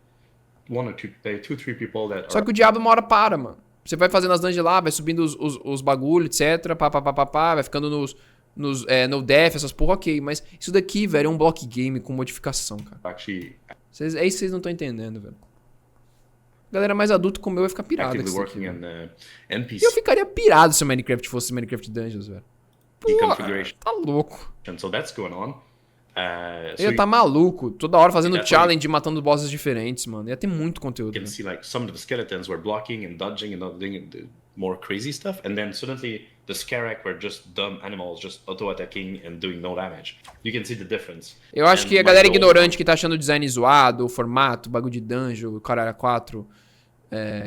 Só que o Diablo uma hora para, mano. Você vai fazendo as dungeons lá, vai subindo os bagulho, etc. Vai ficando no death, essas porra, ok. Mas isso daqui, velho, é um block game com modificação, cara. É isso que vocês não estão entendendo, velho. Galera mais adulto como eu vai ficar pirada com isso aqui, e eu ficaria pirado se o Minecraft fosse Minecraft Dungeons, velho. Pô, tá louco. Eu ia tá maluco. Toda hora fazendo challenge, matando bosses diferentes, mano. Ia ter muito conteúdo. You can see like some of the skeletons were blocking and dodging and doing more crazy stuff, and then suddenly the Scarab were just dumb animals just auto-attacking and doing no damage. You can see the difference. Eu acho que a galera ignorante que tá achando o design zoado, o formato, o bagulho de dungeon, o caralho 4,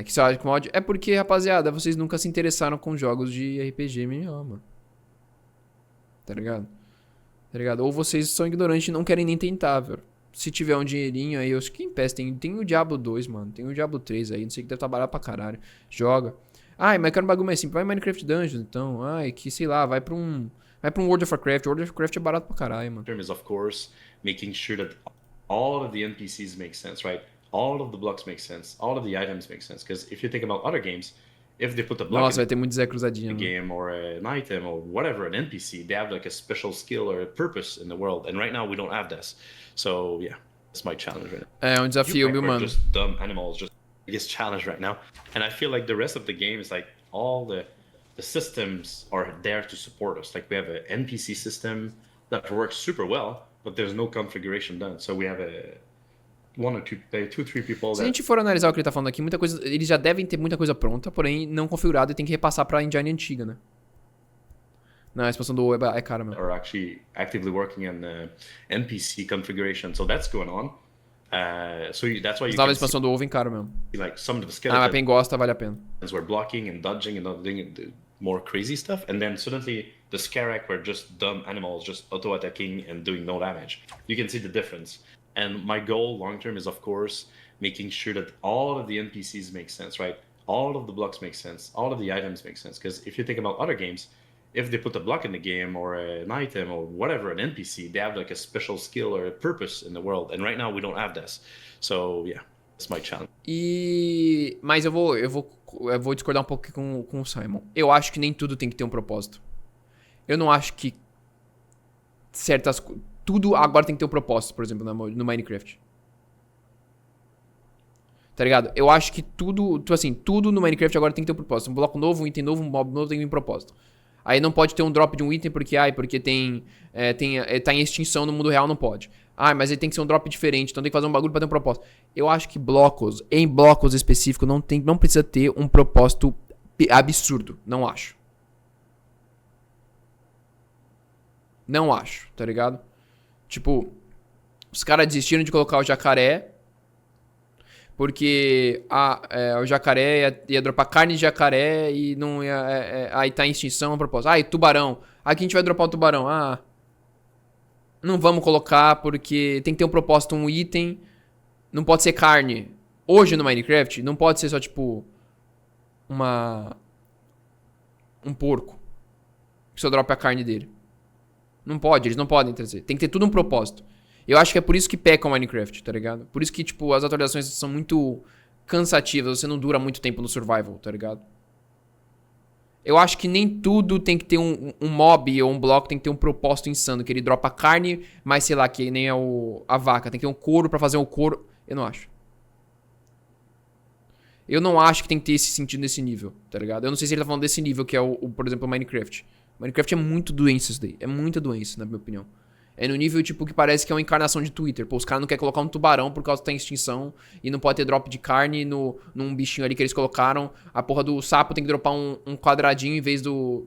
que só acha que mod, é porque, rapaziada, vocês nunca se interessaram com jogos de RPG MMO, mano. Tá ligado? Ou vocês são ignorantes e não querem nem tentar, velho. Se tiver um dinheirinho aí, eu acho que em pés tem o Diablo 2, mano. Tem o Diablo 3 aí, não sei, que deve trabalhar pra caralho. Joga. Ai, mas eu quero um bagulho mais simples. Vai Minecraft Dungeons, então. Ai, que sei lá, vai pra um World of Warcraft. World of Warcraft é barato pra caralho, mano. Term is, of course, making sure that all of the NPCs make sense, right? All of the blocks make sense. All of the items make sense. Because if you think about other games, if they put a block vai ter muito Zé cruzadinho, game or an item or whatever, an NPC, they have like a special skill or a purpose in the world. And right now we don't have this. So yeah, that's my challenge right now. É um desafio, viu, mano? Just dumb animals, just biggest challenge right now. And I feel like the rest of the game is like all the systems are there to support us. Like we have an NPC system that works super well, but there's no configuration done. So we have two, three people. Se a gente for analisar o que ele tá falando aqui, muita coisa, eles já devem ter muita coisa pronta, porém não configurada e tem que repassar pra engine antiga, né? Não, a expansão do WoW é cara mesmo. Are actually actively working on NPC configuration, so that's going on. So that's why you a expansão do WoW vem caro mesmo. Like some of the mas skeletons quem gosta, vale a pena. Were blocking and dodging and doing more crazy stuff, and then suddenly the Scarab were just dumb animals, just auto-attacking and doing no damage. You can see the difference. And my goal long term is, of course, making sure that all of the NPCs make sense, right? All of the blocks make sense. All of the items make sense. Because if you think about other games, if they put a block in the game or an item or whatever, an NPC, they have like a special skill or a purpose in the world. And right now we don't have this. So yeah, that's my challenge. Mas eu vou discordar um pouco com o Simon. Eu acho que nem tudo tem que ter um propósito. Eu não acho que tudo agora tem que ter um propósito, por exemplo, no Minecraft. Tá ligado? Eu acho que tudo no Minecraft agora tem que ter um propósito. Um bloco novo, um item novo, um mob novo tem que ter um propósito. Aí não pode ter um drop de um item porque tá em extinção no mundo real, não pode. Mas ele tem que ser um drop diferente, então tem que fazer um bagulho pra ter um propósito. Eu acho que em blocos específicos, não precisa ter um propósito absurdo. Não acho. Não acho, tá ligado? Tipo, os caras desistiram de colocar o jacaré porque o jacaré ia dropar carne de jacaré e não ia, aí tá em extinção a propósito. E tubarão. Aqui a gente vai dropar o tubarão. Não vamos colocar porque tem que ter um propósito, um item. Não pode ser carne. Hoje no Minecraft não pode ser só tipo um porco que só dropa a carne dele. Não pode, eles não podem trazer. Tem que ter tudo um propósito. Eu acho que é por isso que peca o Minecraft, tá ligado? Por isso que, tipo, as atualizações são muito cansativas. Você não dura muito tempo no survival, tá ligado? Eu acho que nem tudo tem que ter um mob ou um bloco, tem que ter um propósito insano. Que ele dropa carne, mas sei lá, que nem é a vaca. Tem que ter um couro pra fazer um couro. Eu não acho. Eu não acho que tem que ter esse sentido nesse nível, tá ligado? Eu não sei se ele tá falando desse nível, que é por exemplo, o Minecraft. Minecraft é muito doença isso daí. É muita doença, na minha opinião. É no nível, tipo, que parece que é uma encarnação de Twitter. Pô, os caras não querem colocar um tubarão por causa que tá em extinção e não pode ter drop de carne num bichinho ali que eles colocaram. A porra do sapo tem que dropar um quadradinho em vez do...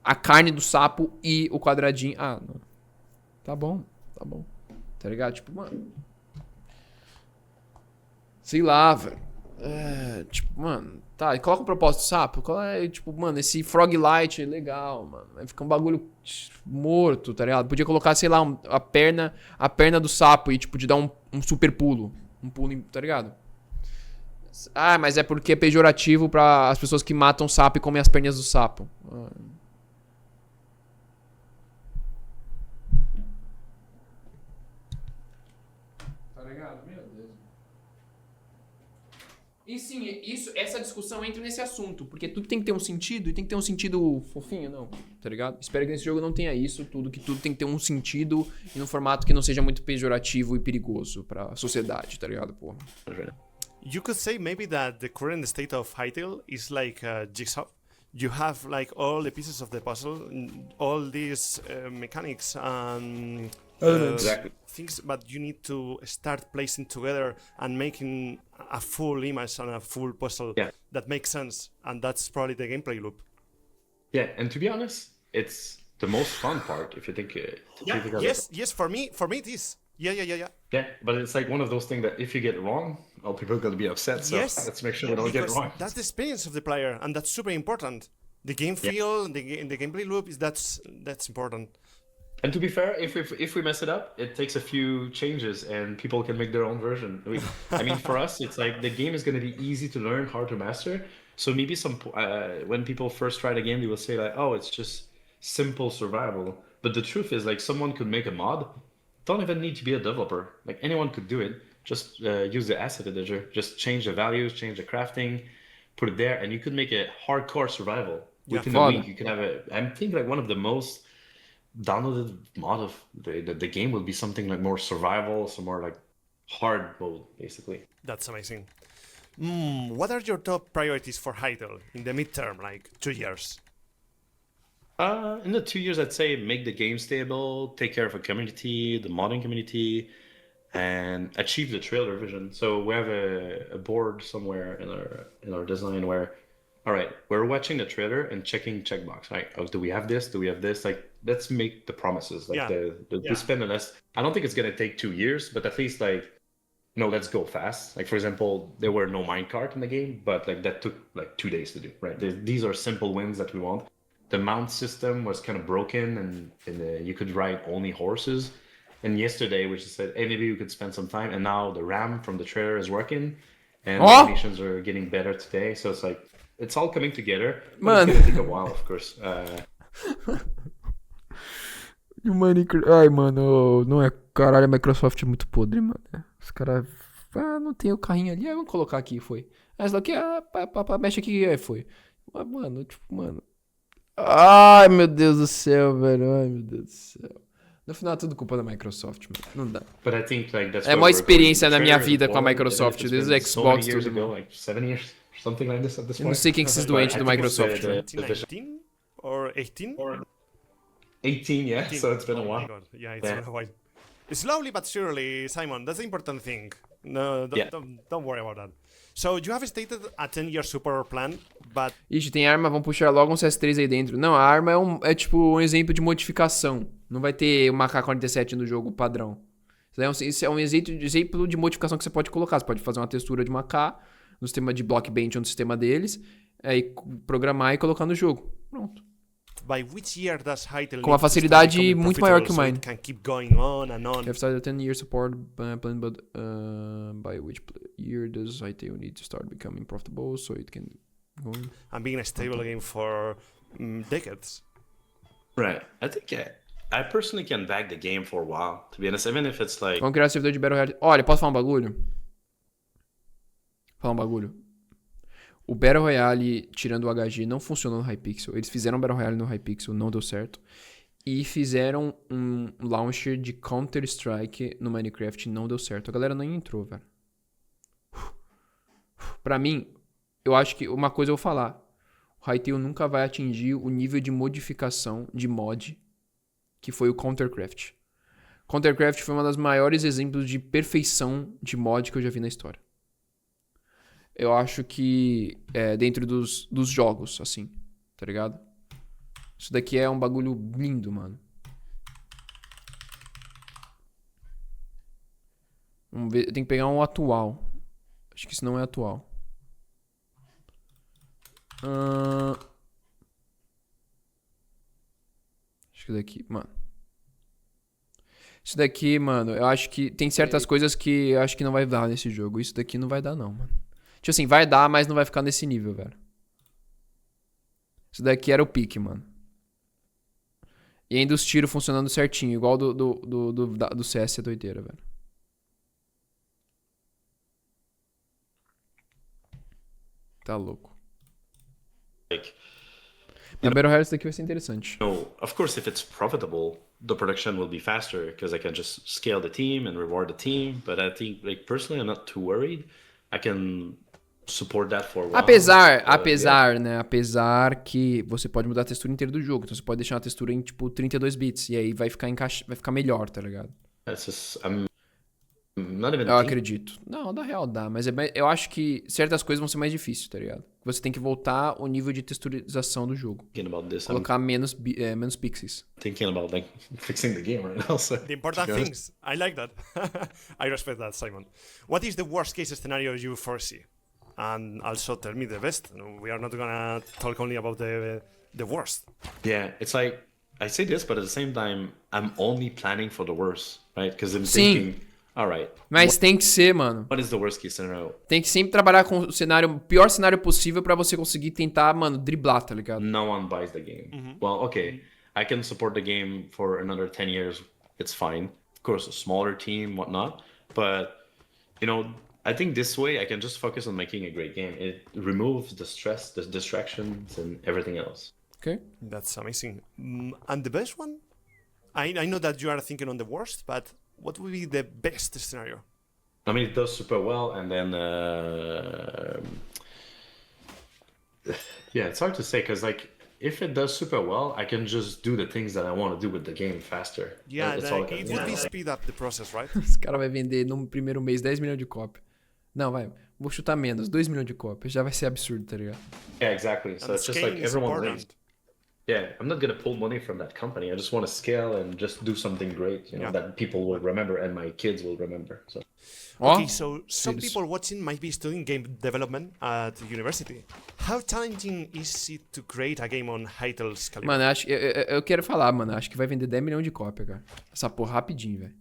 A carne do sapo e o quadradinho. Ah, não. Tá bom. Tá ligado? Tipo, mano... Sei lá, velho. Tipo, mano... Tá, e coloca um propósito do sapo. Tipo, mano, esse frog light é legal, mano. Aí fica um bagulho morto, tá ligado? Podia colocar, sei lá, a perna do sapo e, tipo, de dar um super pulo. Um pulo, tá ligado? Ah, mas é porque é pejorativo pra as pessoas que matam sapo e comem as pernas do sapo. Tá ligado? Meu Deus. E sim, essa discussão entra nesse assunto, porque tudo tem que ter um sentido, e tem que ter um sentido fofinho, não, tá ligado? Espero que nesse jogo não tenha isso, que tudo tem que ter um sentido e num formato que não seja muito pejorativo e perigoso pra sociedade, tá ligado, porra? You could say maybe that the current state of Hytale is like a jigsaw. You have like all the pieces of the puzzle, all these mechanics and Exactly. things, but you need to start placing together and making a full image and a full puzzle that makes sense, and that's probably the gameplay loop. Yeah, and to be honest, it's the most fun part if you think. Yes, for me it is. Yeah. Yeah, but it's like one of those things that if you get it wrong, all people are gonna be upset. So let's make sure we don't get it wrong. That's the experience of the player, and that's super important. The game feel, the gameplay loop that's important. And to be fair, if we mess it up, it takes a few changes and people can make their own version. I mean, for us, it's like the game is going to be easy to learn, hard to master. So maybe when people first try the game, they will say like, oh, it's just simple survival. But the truth is like someone could make a mod. Don't even need to be a developer. Like anyone could do it. Just use the asset editor. Just change the values, change the crafting, put it there, and you could make a hardcore survival. Within a week, you can have I think like one of the most downloaded mod of the game will be something like more survival, some more like hard mode, basically. That's amazing. What are your top priorities for Hytale in the midterm, like 2 years? In the 2 years, I'd say make the game stable, take care of a community, the modding community, and achieve the trailer vision. So we have a board somewhere in our design where, all right, we're watching the trailer and checking checkbox. Right? Oh, do we have this? Do we have this? Like, let's make the promises. Like the spend the less. I don't think it's gonna take 2 years, but at least like, let's go fast. Like for example, there were no minecart in the game, but like that took like 2 days to do. Right? These are simple wins that we want. The mount system was kind of broken, and you could ride only horses. And yesterday we just said, hey, maybe we could spend some time. And now the RAM from the trailer is working, and the animations are getting better today. So it's like it's all coming together. But it's gonna take a while, of course. Ai, mano, não é. Caralho, a Microsoft é muito podre, mano. Os caras. Não tem o carrinho ali. Vamos colocar aqui, foi. Essa daqui, mexe aqui, aí foi. Mas, mano, tipo, mano. Ai, meu Deus do céu, velho. Ai, meu Deus do céu. No final é tudo culpa da Microsoft, mano. Não dá. But I think, like, that's é uma experiência na minha vida com a Microsoft. Desde o Xbox, tudo. Ago, like 7 years, something like this at this point. Eu não sei quem que esses doentes do Microsoft. 2019 or 18? 18, yeah. So it's been a while. Oh my God. Yeah, it's been a while. Slowly but surely, Simon. That's the important thing. No, don't worry about that. So you have stated a 10-year super plan, but... Ixi, tem arma, vamos puxar logo um CS3 aí dentro. Não, a arma é tipo um exemplo de modificação. Não vai ter uma AK-47 no jogo padrão. Isso é um exemplo de modificação que você pode colocar. Você pode fazer uma textura de uma AK no sistema de Block Bench ou no sistema deles, aí programar e colocar no jogo. Pronto. By which year does Hytale com uma facilidade muito maior que o Mine. Can keep going on and on. You have started a 10-year support plan, but by which year does Hytale need to start becoming profitable so it can go on? And being a stable game for decades. Right. I think I personally can back the game for a while, to be honest, even if it's like... Vamos criar servidor de Battle Royale. Olha, posso falar um bagulho? Falar um bagulho. O Battle Royale, tirando o HG, não funcionou no Hypixel. Eles fizeram o Battle Royale no Hypixel, não deu certo. E fizeram um launcher de Counter-Strike no Minecraft, não deu certo. A galera nem entrou, velho. Pra mim, eu acho que uma coisa eu vou falar. O Hytale nunca vai atingir o nível de modificação de mod que foi o Countercraft. Countercraft foi um dos maiores exemplos de perfeição de mod que eu já vi na história. Eu acho que dentro dos jogos, assim, tá ligado? Isso daqui é um bagulho lindo, mano. Vamos ver, eu tenho que pegar um atual. Acho que isso não é atual. Acho que daqui, mano. Isso daqui, mano, eu acho que tem certas coisas que eu acho que não vai dar nesse jogo. Isso daqui não vai dar, não, mano. Tipo assim, vai dar, mas não vai ficar nesse nível, velho. Isso daqui era o pique, mano. E ainda os tiros funcionando certinho, igual do CS é doideira, velho. Tá louco. Na Battle Royale isso daqui vai ser interessante. No, of course, if it's profitable, the production will be faster because I can just scale the team and reward the team. But I think, like, personally, I'm not too worried. I can support that for a while. Apesar, né? Apesar que você pode mudar a textura inteira do jogo. Então você pode deixar uma textura em, tipo, 32 bits. E aí vai ficar melhor, tá ligado? Eu acredito. Não, na real dá. Mas eu acho que certas coisas vão ser mais difíceis, tá ligado? Você tem que voltar o nível de texturização do jogo. Colocar menos pixels. Thinking about, like, fixing the game right now. So, the important things. I like that. I respect that, Simon. What is the worst case scenario you foresee? And also tell me the best. We are not gonna talk only about the worst. Yeah, it's like, I say this, but at the same time, I'm only planning for the worst, right? Because I'm thinking, all right. Mas tem que ser, mano. What is the worst case scenario? Tem que sempre trabalhar com o pior cenário possível pra você conseguir tentar, mano, driblar, tá ligado? No one buys the game. Well, okay, I can support the game for another 10 years. It's fine. Of course, a smaller team, whatnot. But, you know, I think this way I can just focus on making a great game. It removes the stress, the distractions, and everything else. Okay. That's amazing. And the best one? I know that you are thinking on the worst, but what would be the best scenario? I mean, it does super well, and then yeah, it's hard to say because, like, if it does super well, I can just do the things that I want to do with the game faster. Yeah, That's like, it would be speed up the process, right? Esse cara vai vender no primeiro mês 10 milhões de cópias. Não, vou chutar menos, 2 milhões de cópias. Já vai ser absurdo, tá ligado? Yeah, exactly. So it's just like everyone wins. Yeah, I'm not gonna pull money from that company. I just want to scale and just do something great, you know, that people will remember and my kids will remember. So. Okay, so some people watching might be studying game development at university. How challenging is it to create a game on HYTALE's caliber? Mano, eu quero falar, mano. Acho que vai vender 10 milhões de cópias, cara. Essa porra rapidinho, velho.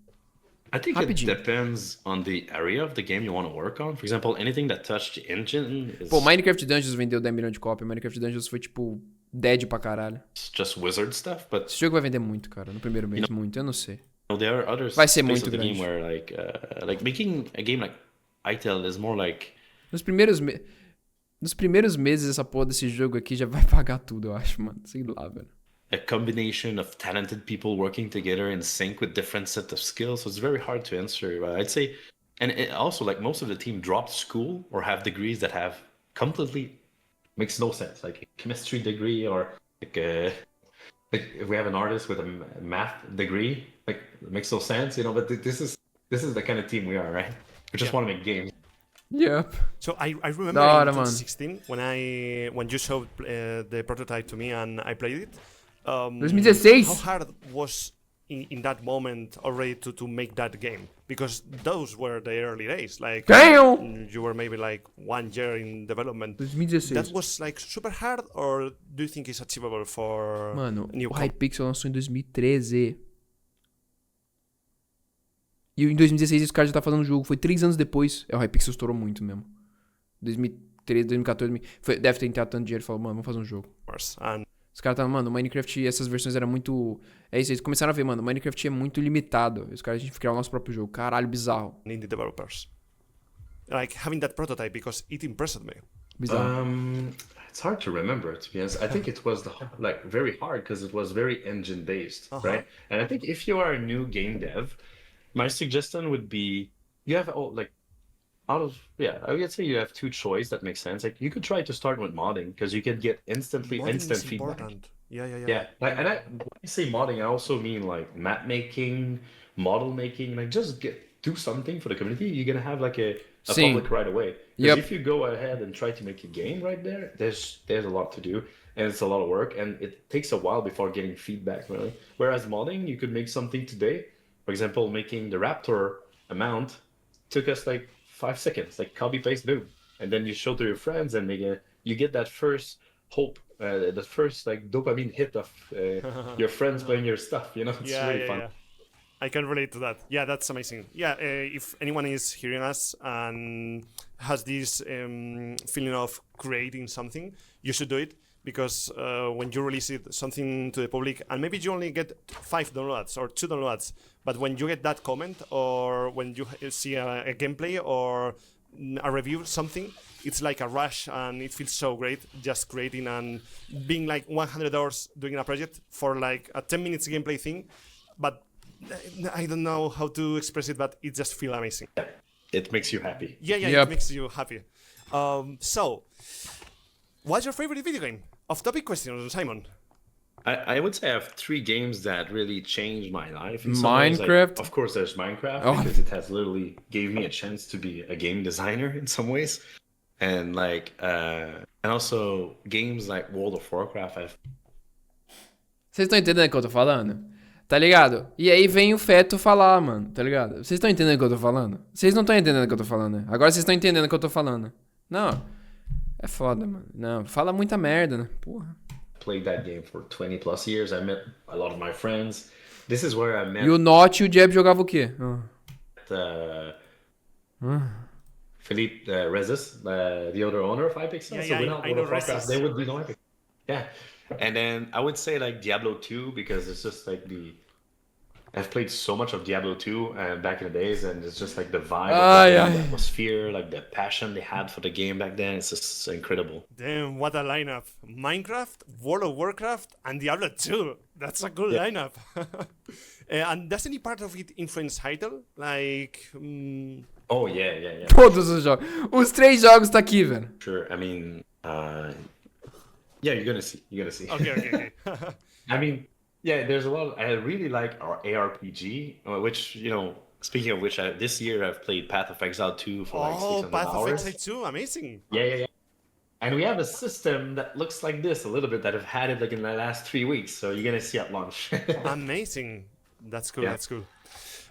I think it depends on the area of the game you want to work on. For example, anything that touched the engine is... Pô, Minecraft Dungeons vendeu 10 milhões de cópias. Minecraft Dungeons foi, tipo, dead pra caralho. It's just wizard stuff, but... Esse jogo vai vender muito, cara. No primeiro mês, muito. Eu não sei. There are other vai ser muito grande. Game where, like making a game like HYTALE is more like... Nos primeiros meses, essa porra desse jogo aqui já vai pagar tudo, eu acho, mano. Sei lá, velho. A combination of talented people working together in sync with different set of skills. So it's very hard to answer. I'd say, and it also, like, most of the team dropped school or have degrees that have completely makes no sense. Like a chemistry degree or like if we have an artist with a math degree, like, it makes no sense, you know. But this is the kind of team we are, right? We just want to make games. Yep. So I remember in 2016 when you showed the prototype to me and I played it. 2016. How hard was in that moment already to make that game? Because those were the early days. Like, damn! You were maybe like 1 year in development. 2016. That was like super hard, or do you think it's achievable for Mano, new o Hypixel lançou em 2013. E em 2016 esse cara já tá fazendo o jogo. Foi 3 anos depois. O Hypixel estourou muito mesmo. 2013, 2014. Deve ter entrado tanto dinheiro e falou, mano, vamos fazer um jogo. Os caras estavam, mano, o Minecraft, essas versões eram muito... É isso, eles começaram a ver, mano, o Minecraft é muito limitado. Os caras, a gente criar o nosso próprio jogo. Caralho, bizarro. Indie developers. Like, having that prototype, because it impressed me. Bizarro. It's hard to remember, to be honest. I think it was like very hard because it was very engine based, right? And I think if you are a new game dev, my suggestion would be you have I would say you have 2 choices that make sense. Like, you could try to start with modding because you can get instant feedback. Important. Yeah. Like, and I say modding, I also mean like map making, model making, like just do something for the community. You're gonna have like a Sim. public right away. Because if you go ahead and try to make a game right there, there's a lot to do and it's a lot of work and it takes a while before getting feedback really. Whereas modding, you could make something today. For example, making the Raptor amount took us like 5 seconds, like copy paste boom, and then you show to your friends and you get that first hope, the first like dopamine hit of your friends playing your stuff. You know, it's really fun. Yeah. I can relate to that. Yeah, that's amazing. Yeah, if anyone is hearing us and has this feeling of creating something, you should do it because when you release something to the public, and maybe you only get 5 downloads or 2 downloads, but when you get that comment or when you see a gameplay or a review, something, it's like a rush and it feels so great just creating and being like 100 hours doing a project for like a 10 minutes gameplay thing, but I don't know how to express it, but it just feels amazing. Yeah, it makes you happy. Yeah, it makes you happy. So, what's your favorite video game? Off-topic question, Simon. I would say I have 3 games that really changed my life. Minecraft? Like, of course, there's Minecraft because it has literally gave me a chance to be a game designer in some ways, and like, and also games like World of Warcraft. Vocês estão entendendo o que eu tô falando? Tá ligado? E aí vem o feto falar, mano, tá ligado? Vocês estão entendendo o que eu tô falando? Vocês não estão entendendo o que eu tô falando, né? Agora vocês estão entendendo o que eu tô falando. Não, é foda, mano. Não, fala muita merda, né? Porra. Played that game for 20 plus years. I met a lot of my friends. This is where I met... E o Notch e o Jeb jogavam o quê? Philippe Rezes, the other owner of Hypixel. Yeah, I know Rezes. They would be no Hypixel. Yeah. And then I would say like Diablo 2 because it's just like I've played so much of Diablo 2 back in the days, and it's just like the vibe, the atmosphere, like the passion they had for the game back then. It's just incredible. Damn, what a lineup! Minecraft, World of Warcraft, and Diablo 2. That's a good lineup. And does any part of it influence Hytale? Like... Oh, yeah. Todos os jogos. Os 3 jogos tá aqui, velho. Sure, I mean... yeah, you're gonna see. Okay. I mean, yeah, there's a lot. I really like our ARPG, which, you know, speaking of which, this year I've played Path of Exile 2 for like 600 Path hours. of Exile 2, amazing. Yeah. And we have a system that looks like this a little bit that I've had it like in the last 3 weeks, so you're gonna see at launch. Amazing. That's cool. Yeah. That's cool.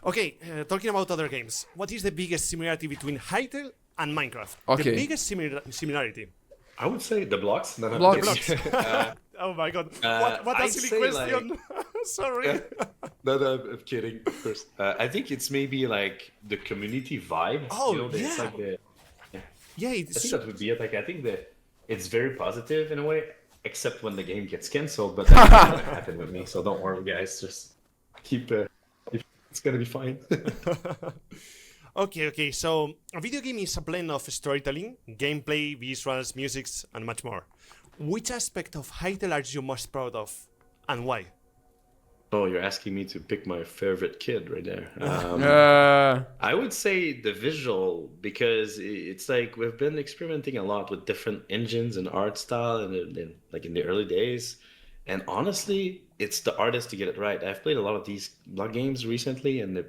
Okay, talking about other games, what is the biggest similarity between Hytale and Minecraft? Okay. The biggest similarity. I would say the blocks. Blocks. Oh my god. What a I'd silly say, question. Sorry. No, I'm kidding. Of course. I think it's maybe like the community vibe. Oh, you know, yeah. It's like Yeah, I think that would be it. Like, I think that it's very positive in a way, except when the game gets cancelled. But that's not gonna happen with me. So don't worry, guys. Just keep. It's gonna be fine. Okay. So a video game is a blend of storytelling, gameplay, visuals, musics, and much more. Which aspect of Hytale are you most proud of, and why? Oh, you're asking me to pick my favorite kid right there. I would say the visual, because it's like we've been experimenting a lot with different engines and art style and like in the early days. And honestly, it's the artist to get it right. I've played a lot of these games recently in the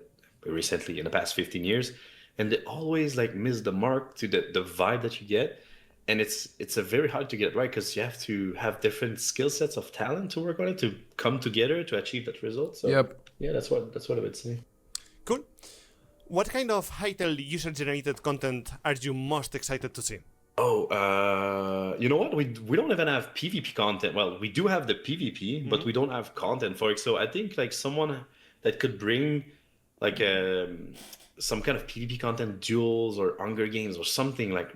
past 15 years, and they always like miss the mark to the vibe that you get. And it's a very hard to get right because you have to have different skill sets of talent to work on it to come together to achieve that result. So yeah, that's what I would say. Cool. What kind of Hytale user-generated content are you most excited to see? Oh, you know what? We don't even have PvP content. Well, we do have the PvP, but we don't have content for it. So I think like someone that could bring like some kind of PvP content, duels or Hunger Games or something like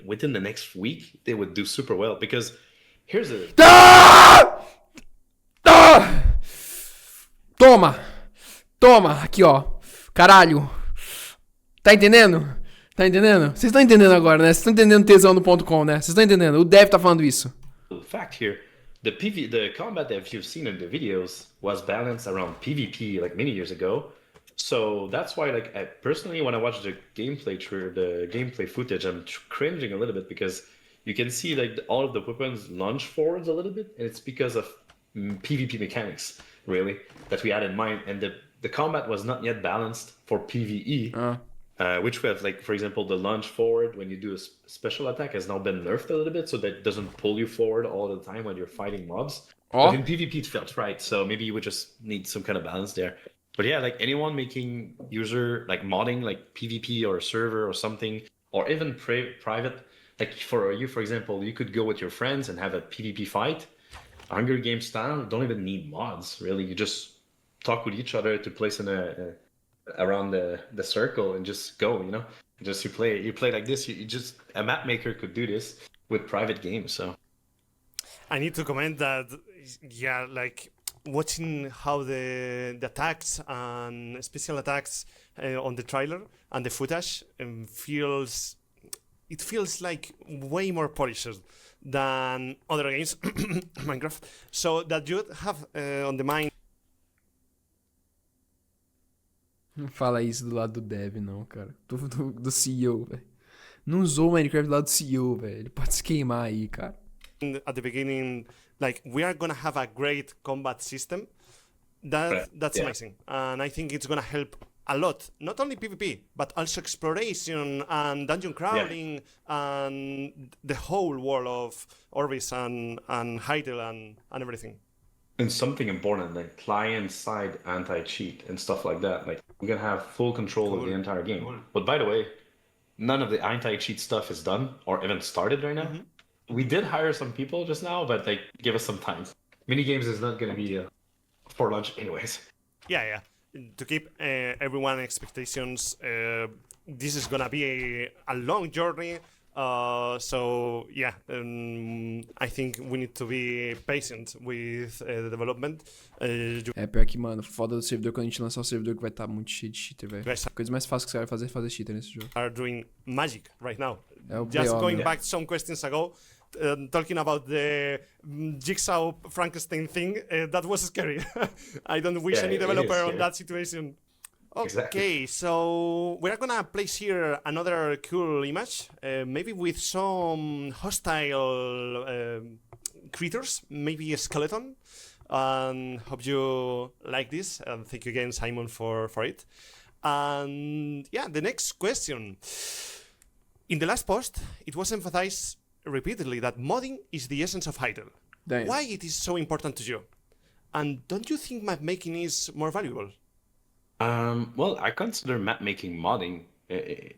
within the next week, they would do super well because here's a... Toma, aqui ó, caralho, tá entendendo? Vocês estão entendendo agora, né? Vocês estão entendendo tesão.com, né? Vocês estão entendendo? O Dev tá falando isso. Fact here, the combat that you've seen in the videos was balanced around PvP like many years ago. So that's why, like, I personally, when I watch the gameplay footage, I'm cringing a little bit because you can see like all of the weapons launch forwards a little bit, and it's because of PvP mechanics, really, that we had in mind. And the combat was not yet balanced for PvE, which we have, like, for example, the launch forward when you do a special attack has now been nerfed a little bit so that it doesn't pull you forward all the time when you're fighting mobs. But in PvP it felt right, so maybe you would just need some kind of balance there. But yeah, like anyone making user, like modding, like PvP or a server or something, or even private, like for you, for example, you could go with your friends and have a PvP fight. Hunger Games style, don't even need mods, really. You just talk with each other to place in around the circle and just go, you know? Just you play like this. You just, a map maker could do this with private games, so. I need to comment that, yeah, like watching how the attacks and special attacks on the trailer and the footage feels like way more polished than other games, Minecraft. So that you have on the mind. Não fala isso do lado do dev, não, cara. Do CEO, velho. Não usou o Minecraft do lado do CEO, velho. Ele pode se queimar aí, cara. At the beginning, like, we are gonna have a great combat system. That's amazing, and I think it's gonna help a lot, not only PvP, but also exploration and dungeon crawling and the whole world of Orbis and HYTALE and everything. And something important, like client-side anti-cheat and stuff like that. Like, we're gonna have full control of the entire game. But by the way, none of the anti-cheat stuff is done or even started right now. We did hire some people just now, but like, give us some time. Minigames is not gonna be for lunch anyways. Yeah. To keep everyone expectations, this is gonna be a long journey. So yeah, I think we need to be patient with the development. Pior que, mano, foda do servidor quando a gente lançar o servidor que vai estar muito cheio de cheater, velho. A coisa mais fácil que você vai fazer é fazer cheater nesse jogo. Are doing magic right now. Just going back some questions ago, talking about the Jigsaw Frankenstein thing, that was scary. I don't wish any developer on that situation. Okay, exactly. So we're gonna place here another cool image, maybe with some hostile creatures, maybe a skeleton. And hope you like this, and thank you again, Simon, for it. And yeah, the next question. In the last post, it was emphasized repeatedly that modding is the essence of HYTALE. Why it is so important to you? And don't you think map making is more valuable? Well, I consider map making modding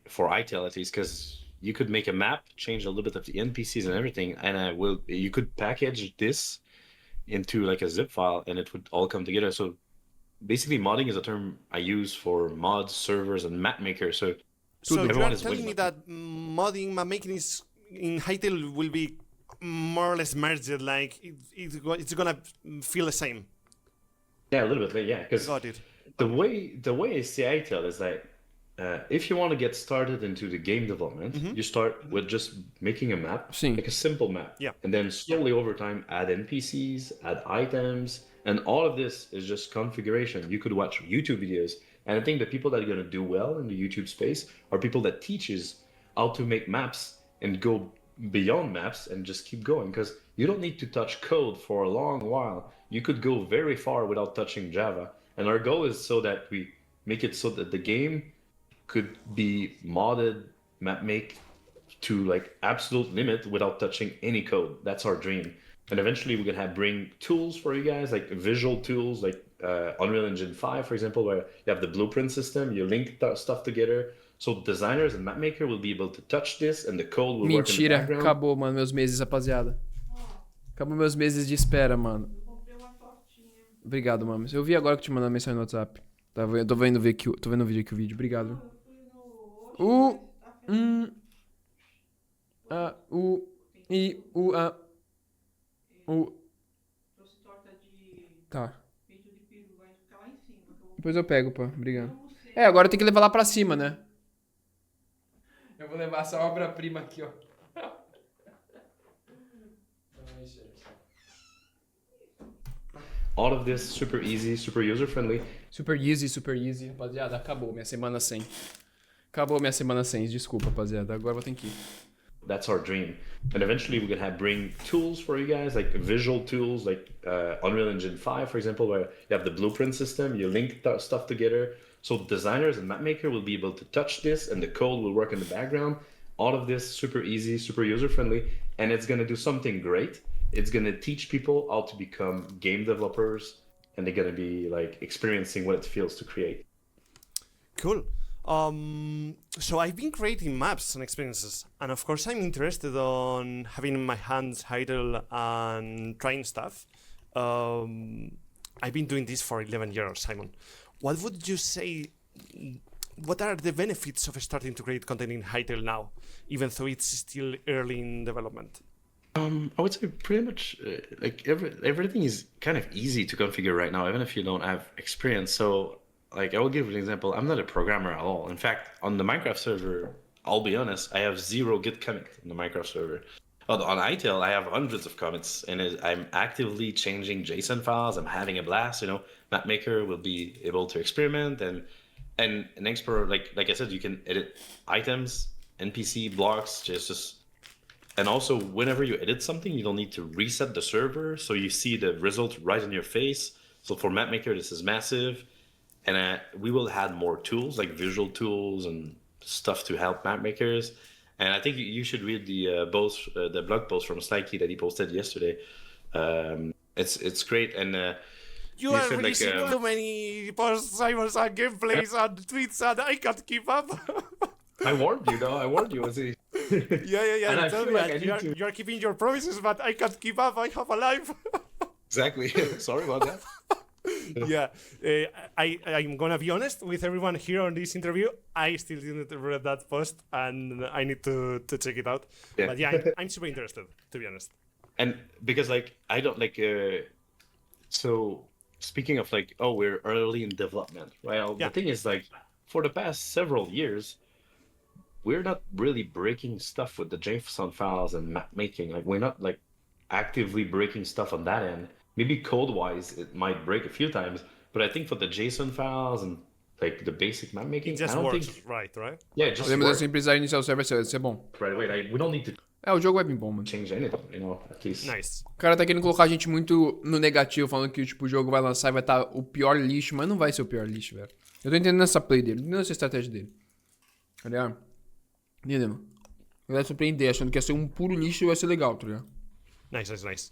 for HYTALE at least, because you could make a map, change a little bit of the NPCs and everything, and you could package this into like a zip file, and it would all come together. So basically, modding is a term I use for mods, servers, and map makers. So you're telling me that modding, map making is in HYTALE will be more or less merged, like it's gonna feel the same. Yeah, a little bit, yeah. Because the way I see HYTALE is that if you want to get started into the game development, you start with just making a map, like a simple map, and then slowly over time add NPCs, add items, and all of this is just configuration. You could watch YouTube videos, and I think the people that are going to do well in the YouTube space are people that teaches how to make maps and go beyond maps and just keep going, because you don't need to touch code for a long while. You could go very far without touching Java, and our goal is so that we make it so that the game could be modded, map make to like absolute limit without touching any code. That's our dream. And eventually we're gonna bring tools for you guys, like visual tools, like Unreal Engine 5, for example, where you have the blueprint system, you link stuff together. So designers and map maker will be able to touch this and the code will work in the background. Acabou, mano, meus meses, rapaziada. Acabou meus meses de espera, mano. Obrigado, mano. Eu vi agora que te mandando mensagem no WhatsApp. Eu tô vendo o vídeo aqui, o vídeo. Obrigado. Tá. Depois eu pego, pô. Obrigado. Agora eu tenho que levar lá pra cima, né? Eu vou levar essa obra-prima aqui, ó. All of this super easy, super user-friendly. Super easy. Rapaziada, acabou minha semana 100. Desculpa, rapaziada. Agora eu vou ter que ir. that's our dream. And eventually we're gonna bring tools for you guys, like visual tools, like Unreal Engine 5, for example, where you have the blueprint system, you link stuff together. So designers and map maker will be able to touch this, and the code will work in the background. All of this super easy, super user-friendly, and it's gonna do something great. It's gonna teach people how to become game developers, and they're gonna be like experiencing what it feels to create. Cool. So I've been creating maps and experiences, and of course I'm interested on having in my hands HYTALE and trying stuff. I've been doing this for 11 years, Simon. What would you say, what are the benefits of starting to create content in HYTALE now, even though it's still early in development? I would say pretty much like everything is kind of easy to configure right now, even if you don't have experience. So like I will give an example. I'm not a programmer at all. In fact, on the Minecraft server, I'll be honest, I have 0 Git commit on the Minecraft server. On HYTALE, I have hundreds of commits, and I'm actively changing JSON files. I'm having a blast. Mapmaker will be able to experiment and explore. Like I said, you can edit items, NPC blocks, just. And also, whenever you edit something, you don't need to reset the server, so you see the result right in your face. So for Mapmaker, this is massive. And we will add more tools, like visual tools and stuff to help map makers. And I think you should read the blog post from Slikey that he posted yesterday. It's great. And you are releasing too many posts, Simon, and gameplays and tweets, and I can't keep up. I warned you, though. I warned you. Yeah. And I tell feel me like that you are keeping your promises, but I can't keep up. I have a life. Exactly. Sorry about that. Yeah, I'm gonna be honest with everyone here on this interview. I still didn't read that post, and I need to check it out. Yeah. But yeah, I'm super interested, to be honest. And because I don't so speaking of we're early in development. Well, Yeah. The thing is for the past several years, we're not really breaking stuff with the JSON files and map making. We're not actively breaking stuff on that end. Maybe code-wise, it might break a few times, but I think for the JSON files and the basic map making, It just I don't works, think. right? Yeah, it just Podemos works assim precisar iniciar o server vai ser bom. right away. We don't need to O jogo é bem bom, mano. change anything, at least. Nice. O cara tá querendo colocar a gente muito no negativo, falando que o jogo vai lançar e vai estar o pior lixo, mas não vai ser o pior lixo, velho. Eu tô entendendo essa play dele, entendendo essa estratégia dele. Tá ligado? Entendendo? Ele vai surpreender, achando que ia ser um puro lixo e vai ser legal, tá ligado? Nice.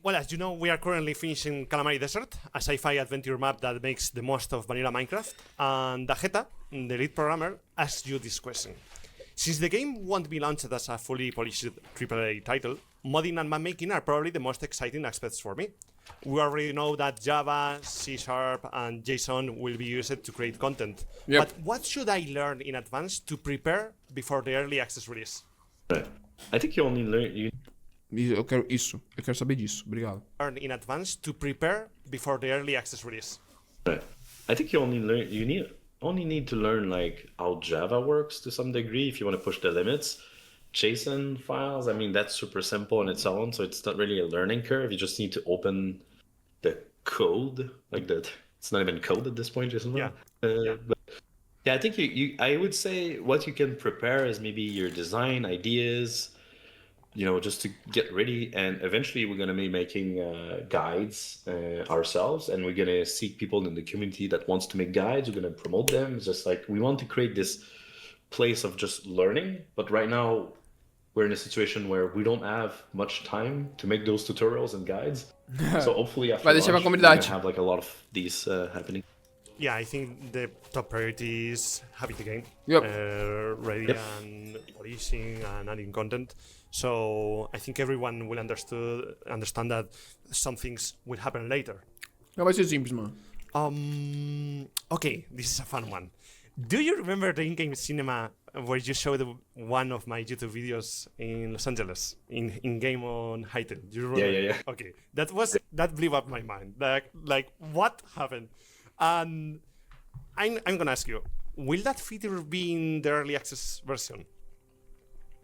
Well, as you know, we are currently finishing Calamari Desert, a sci-fi adventure map that makes the most of vanilla Minecraft. And Dajeta, the lead programmer, asked you this question. Since the game won't be launched as a fully polished AAA title, modding and map making are probably the most exciting aspects for me. We already know that Java, C#, and JSON will be used to create content. Yep. But what should I learn in advance to prepare before the early access release? Right. I think you only learn. Eu quero saber disso. Obrigado. Learn in advance to prepare before the early access release. Right. I think you only need to learn how Java works to some degree if you want to push the limits. JSON files, that's super simple on its own, so it's not really a learning curve. You just need to open the code, it's not even code at this point, JSON file. But yeah, I think I would say what you can prepare is maybe your design ideas, just to get ready. And eventually we're going to be making guides ourselves, and we're going to seek people in the community that wants to make guides. We're going to promote them. It's just we want to create this place of just learning. But right now we're in a situation where we don't have much time to make those tutorials and guides. So hopefully after launch, we're going to have a lot of these happening. Yeah, I think the top priority is having the game ready and polishing and adding content. So I think everyone will understand that some things will happen later. Não vai ser simples, mano. Okay, this is a fun one. Do you remember the in-game cinema where you showed one of my YouTube videos in Los Angeles, in game on HYTALE? Do you remember? Yeah. Okay, that blew up my mind. Like what happened? And I'm gonna ask you, will that feature be in the early access version?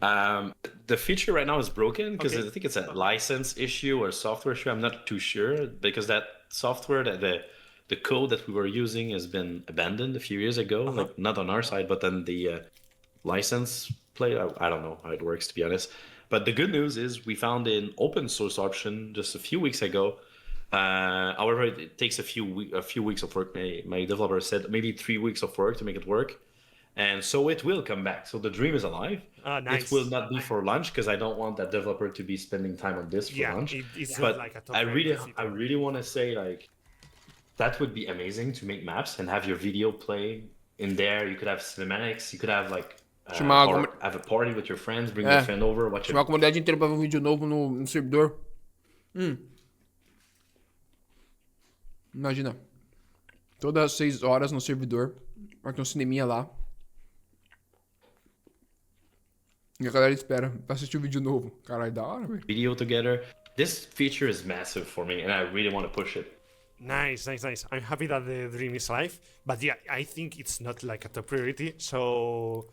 The feature right now is broken because Okay. I think it's a license issue or software issue. I'm not too sure because that software, the code that we were using has been abandoned a few years ago. Not on our side, but then the license play. I don't know how it works, to be honest. But the good news is we found an open source option just a few weeks ago. However, it takes a few weeks of work. My developer said maybe 3 weeks of work to make it work. And so it will come back. So the dream is alive. Nice. It will not be for lunch because I don't want that developer to be spending time on this for lunch. It's but like a top I really want to say like that would be amazing to make maps and have your video play in there. You could have cinematics. You could have like or have a party with your friends. Bring your friend over. Watch Chamar a comunidade inteira pra ver um vídeo novo no servidor. Imagina. Todas as 6 horas no servidor. Vai ter um cineminha lá. E a galera espera pra assistir o vídeo novo. Caralho, da hora, velho. Video together. This feature is massive for me and I really want to push it. Nice. I'm happy that the dream is alive. But yeah, I think it's not like a top priority. So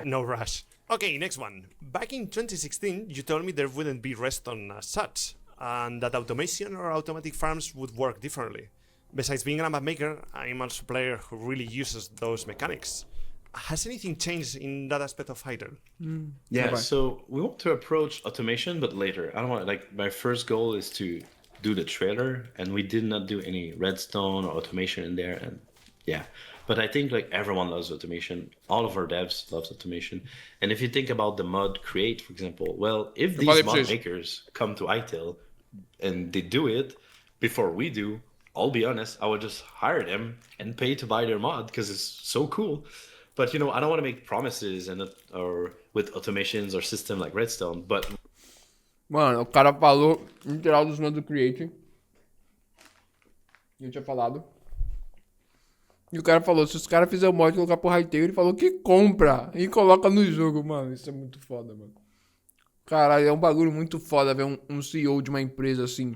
no rush. Okay, next one. Back in 2016, you told me there wouldn't be redstone as such. And that automation or automatic farms would work differently. Besides being a map maker, I'm also a player who really uses those mechanics. Has anything changed in that aspect of HYTALE? Yeah, so we want to approach automation, but later. I don't want like my first goal is to do the trailer, and we did not do any redstone or automation in there, and yeah. But I think like everyone loves automation. All of our devs loves automation. And if you think about the mod create, for example, well, if these mod makers come to HYTALE and they do it before we do, I'll be honest, I would just hire them and pay to buy their mod because it's so cool. But you know, I don't want to make promises or with automations or system like Redstone, but mano, o cara falou literal dos modos do Create. Eu tinha falado. E o cara falou, se os caras fizerem o mod e colocar pro HYTALE, ele falou que compra e coloca no jogo, mano. Isso é muito foda, mano. Caralho, é um bagulho muito foda ver um CEO de uma empresa assim,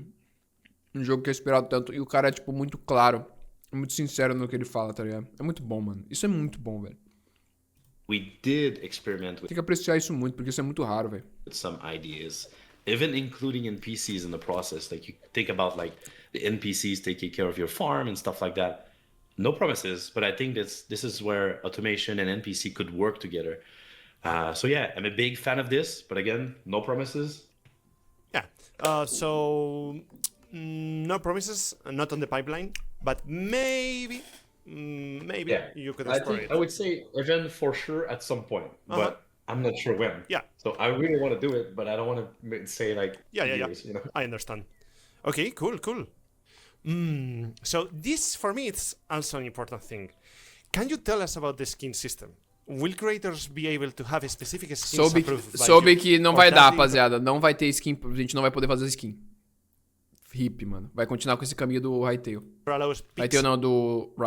um jogo que é esperado tanto, e o cara é, tipo, muito claro, muito sincero no que ele fala, tá ligado? É muito bom, mano. Isso é muito bom, velho. We did experiment with Tem que apreciar isso muito, porque isso é muito raro, velho. some ideas, even including NPCs in the process. Like you think about like the NPCs taking care of your farm and stuff like that. No promises, but I think this is where automation and NPC could work together. So yeah, I'm a big fan of this, but again, no promises. Yeah. So no promises, not on the pipeline, but maybe you could explore it. I would say even for sure at some point, but I'm not sure when. Yeah. So I really want to do it, but I don't want to say like years, you know? I understand. Okay, cool. So this for me it's also an important thing. Can you tell us about the skin system? Will creators be able to have specific skins approved by Soube you? que não vai dar, rapaziada. Não vai ter skin, a gente não vai poder fazer skin. Hip, mano. Vai continuar com esse caminho do HYTALE. HYTALE não,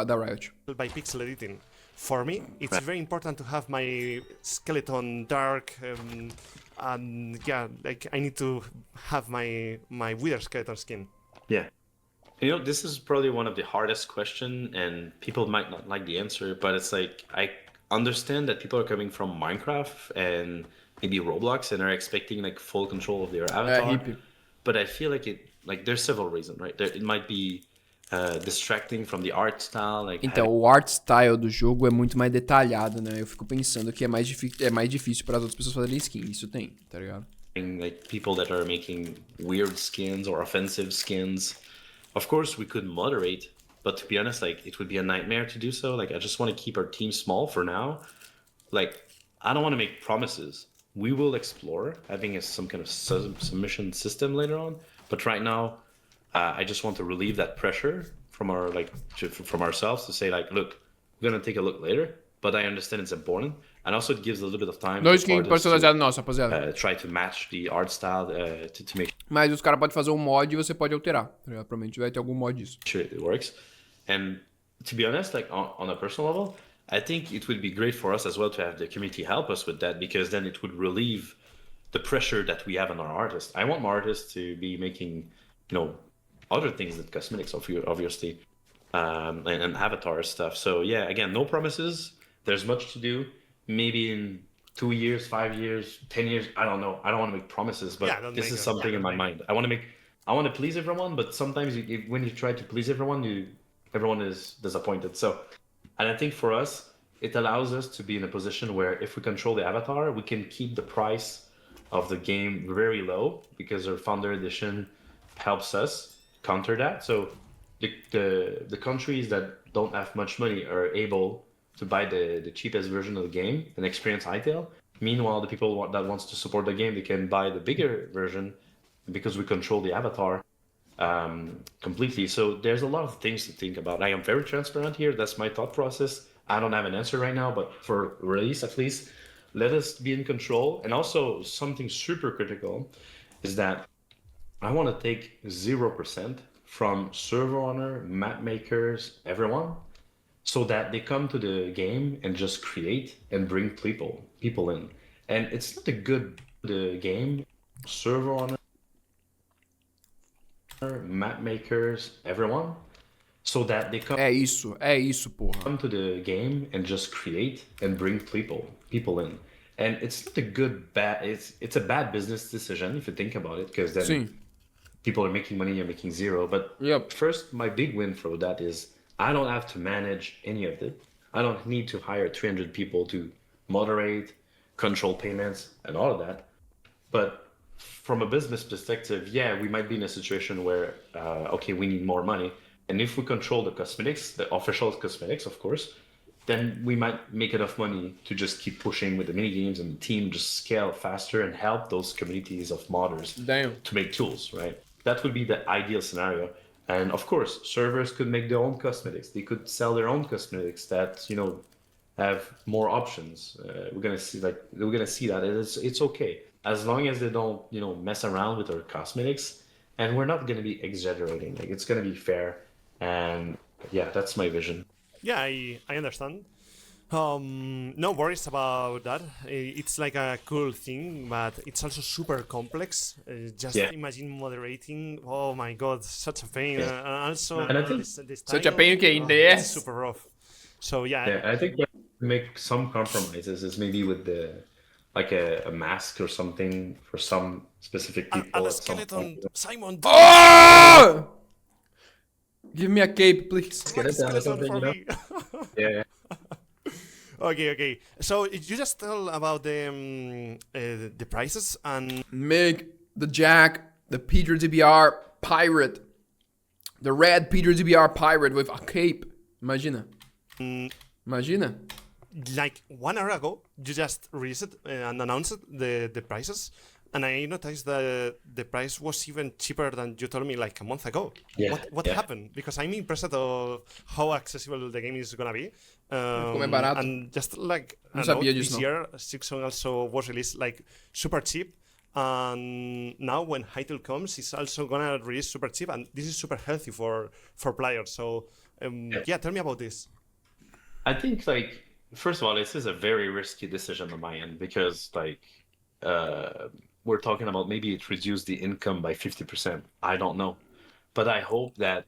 da Riot. By pixel editing. For me, it's very important to have my skeleton dark, and yeah, like I need to have my wither skeleton skin. Yeah. You know, this is probably one of the hardest questions, and people might not like the answer, but it's like, I understand that people are coming from Minecraft and maybe Roblox and are expecting like full control of their avatar. But I feel like there's several reasons, right? It might be distracting from the art style. Like então, o art style do jogo é muito mais detalhado, né? Eu fico pensando que é mais difícil para as outras pessoas fazerem skin. Isso tem, tá ligado? Like people that are making weird skins or offensive skins. Of course, we could moderate, but to be honest, like it would be a nightmare to do so. Like I just want to keep our team small for now. Like I don't want to make promises. We will explore having some kind of submission system later on, but right now, I just want to relieve that pressure from from ourselves to say like, look, we're gonna take a look later, but I understand it's important, and also it gives a little bit of time. No skin personalizado nosso, rapaziada. Try to match the art style to make. Mas os caras podem fazer um mod e você pode alterar. Tá, provavelmente vai ter algum mod disso. Sure, it works. And to be honest, like on a personal level, I think it would be great for us as well to have the community help us with that, because then it would relieve the pressure that we have on our artists. I want my artists to be making, other things than cosmetics, obviously, and avatar stuff. So yeah, again, no promises. There's much to do. Maybe in 2 years, 5 years, 10 years, I don't know. I don't want to make promises, but this is something in my mind. I want to please everyone, but sometimes when you try to please everyone, everyone is disappointed. So, and I think for us, it allows us to be in a position where if we control the avatar, we can keep the price of the game very low because our founder edition helps us counter that. So the countries that don't have much money are able to buy the cheapest version of the game and experience HYTALE. Meanwhile, the people that wants to support the game, they can buy the bigger version because we control the avatar completely. So there's a lot of things to think about. I am very transparent here. That's my thought process. I don't have an answer right now, but for release at least, let us be in control. And also something super critical is that I want to take 0% from server owner, map makers, everyone, so that they come to the game and just create and bring people in. And it's not a good the game, server owner, map makers, everyone, so that they come porra. come to the game and just create and bring people in. And it's not a it's a bad business decision if you think about it, because then Sim. people are making money, you're making zero. But Yep. first, my big win for that is I don't have to manage any of it. I don't need to hire 300 people to moderate, control payments, and all of that. But from a business perspective, yeah, we might be in a situation where, okay, we need more money. And if we control the cosmetics, the official cosmetics, of course, then we might make enough money to just keep pushing with the mini games and the team just scale faster and help those communities of modders Damn. to make tools, right? That would be the ideal scenario. And of course, servers could make their own cosmetics. They could sell their own cosmetics that, you know, have more options. We're gonna see that it's okay as long as they don't, you know, mess around with our cosmetics, and we're not gonna be exaggerating. Like, it's gonna be fair, and yeah, that's my vision. Yeah, I understand. No worries about that. It's like a cool thing, but it's also super complex. Just imagine moderating. Oh my god, such a pain. And also, And I think this Such a title, pain que ainda it's super rough. So yeah, I think we have to make some compromises. Is maybe with a mask or something for some specific people. And a at some skeleton, point. Simon. Oh! Give me a cape, please. Get it down or Skeleton something, for you know? me. Yeah. Okay. So you just tell about the prices and Mig, the Jack, the Pedrodbr pirate, the red Pedrodbr pirate with a cape. Imagina. Imagina. like 1 hour ago, you just released it and announced the prices, and I noticed that the price was even cheaper than you told me like a month ago. Yeah, What happened? Because I'm impressed of how accessible the game is gonna be. Como é barato. And just like Não I don't know, sabia disso, this não. year, Sixon also was released like super cheap. And now when HYTALE comes, it's also gonna release super cheap, and this is super healthy for players. So yeah, tell me about this. I think, like, first of all, this is a very risky decision on my end because, like, we're talking about maybe it reduced the income by 50%. I don't know. But I hope that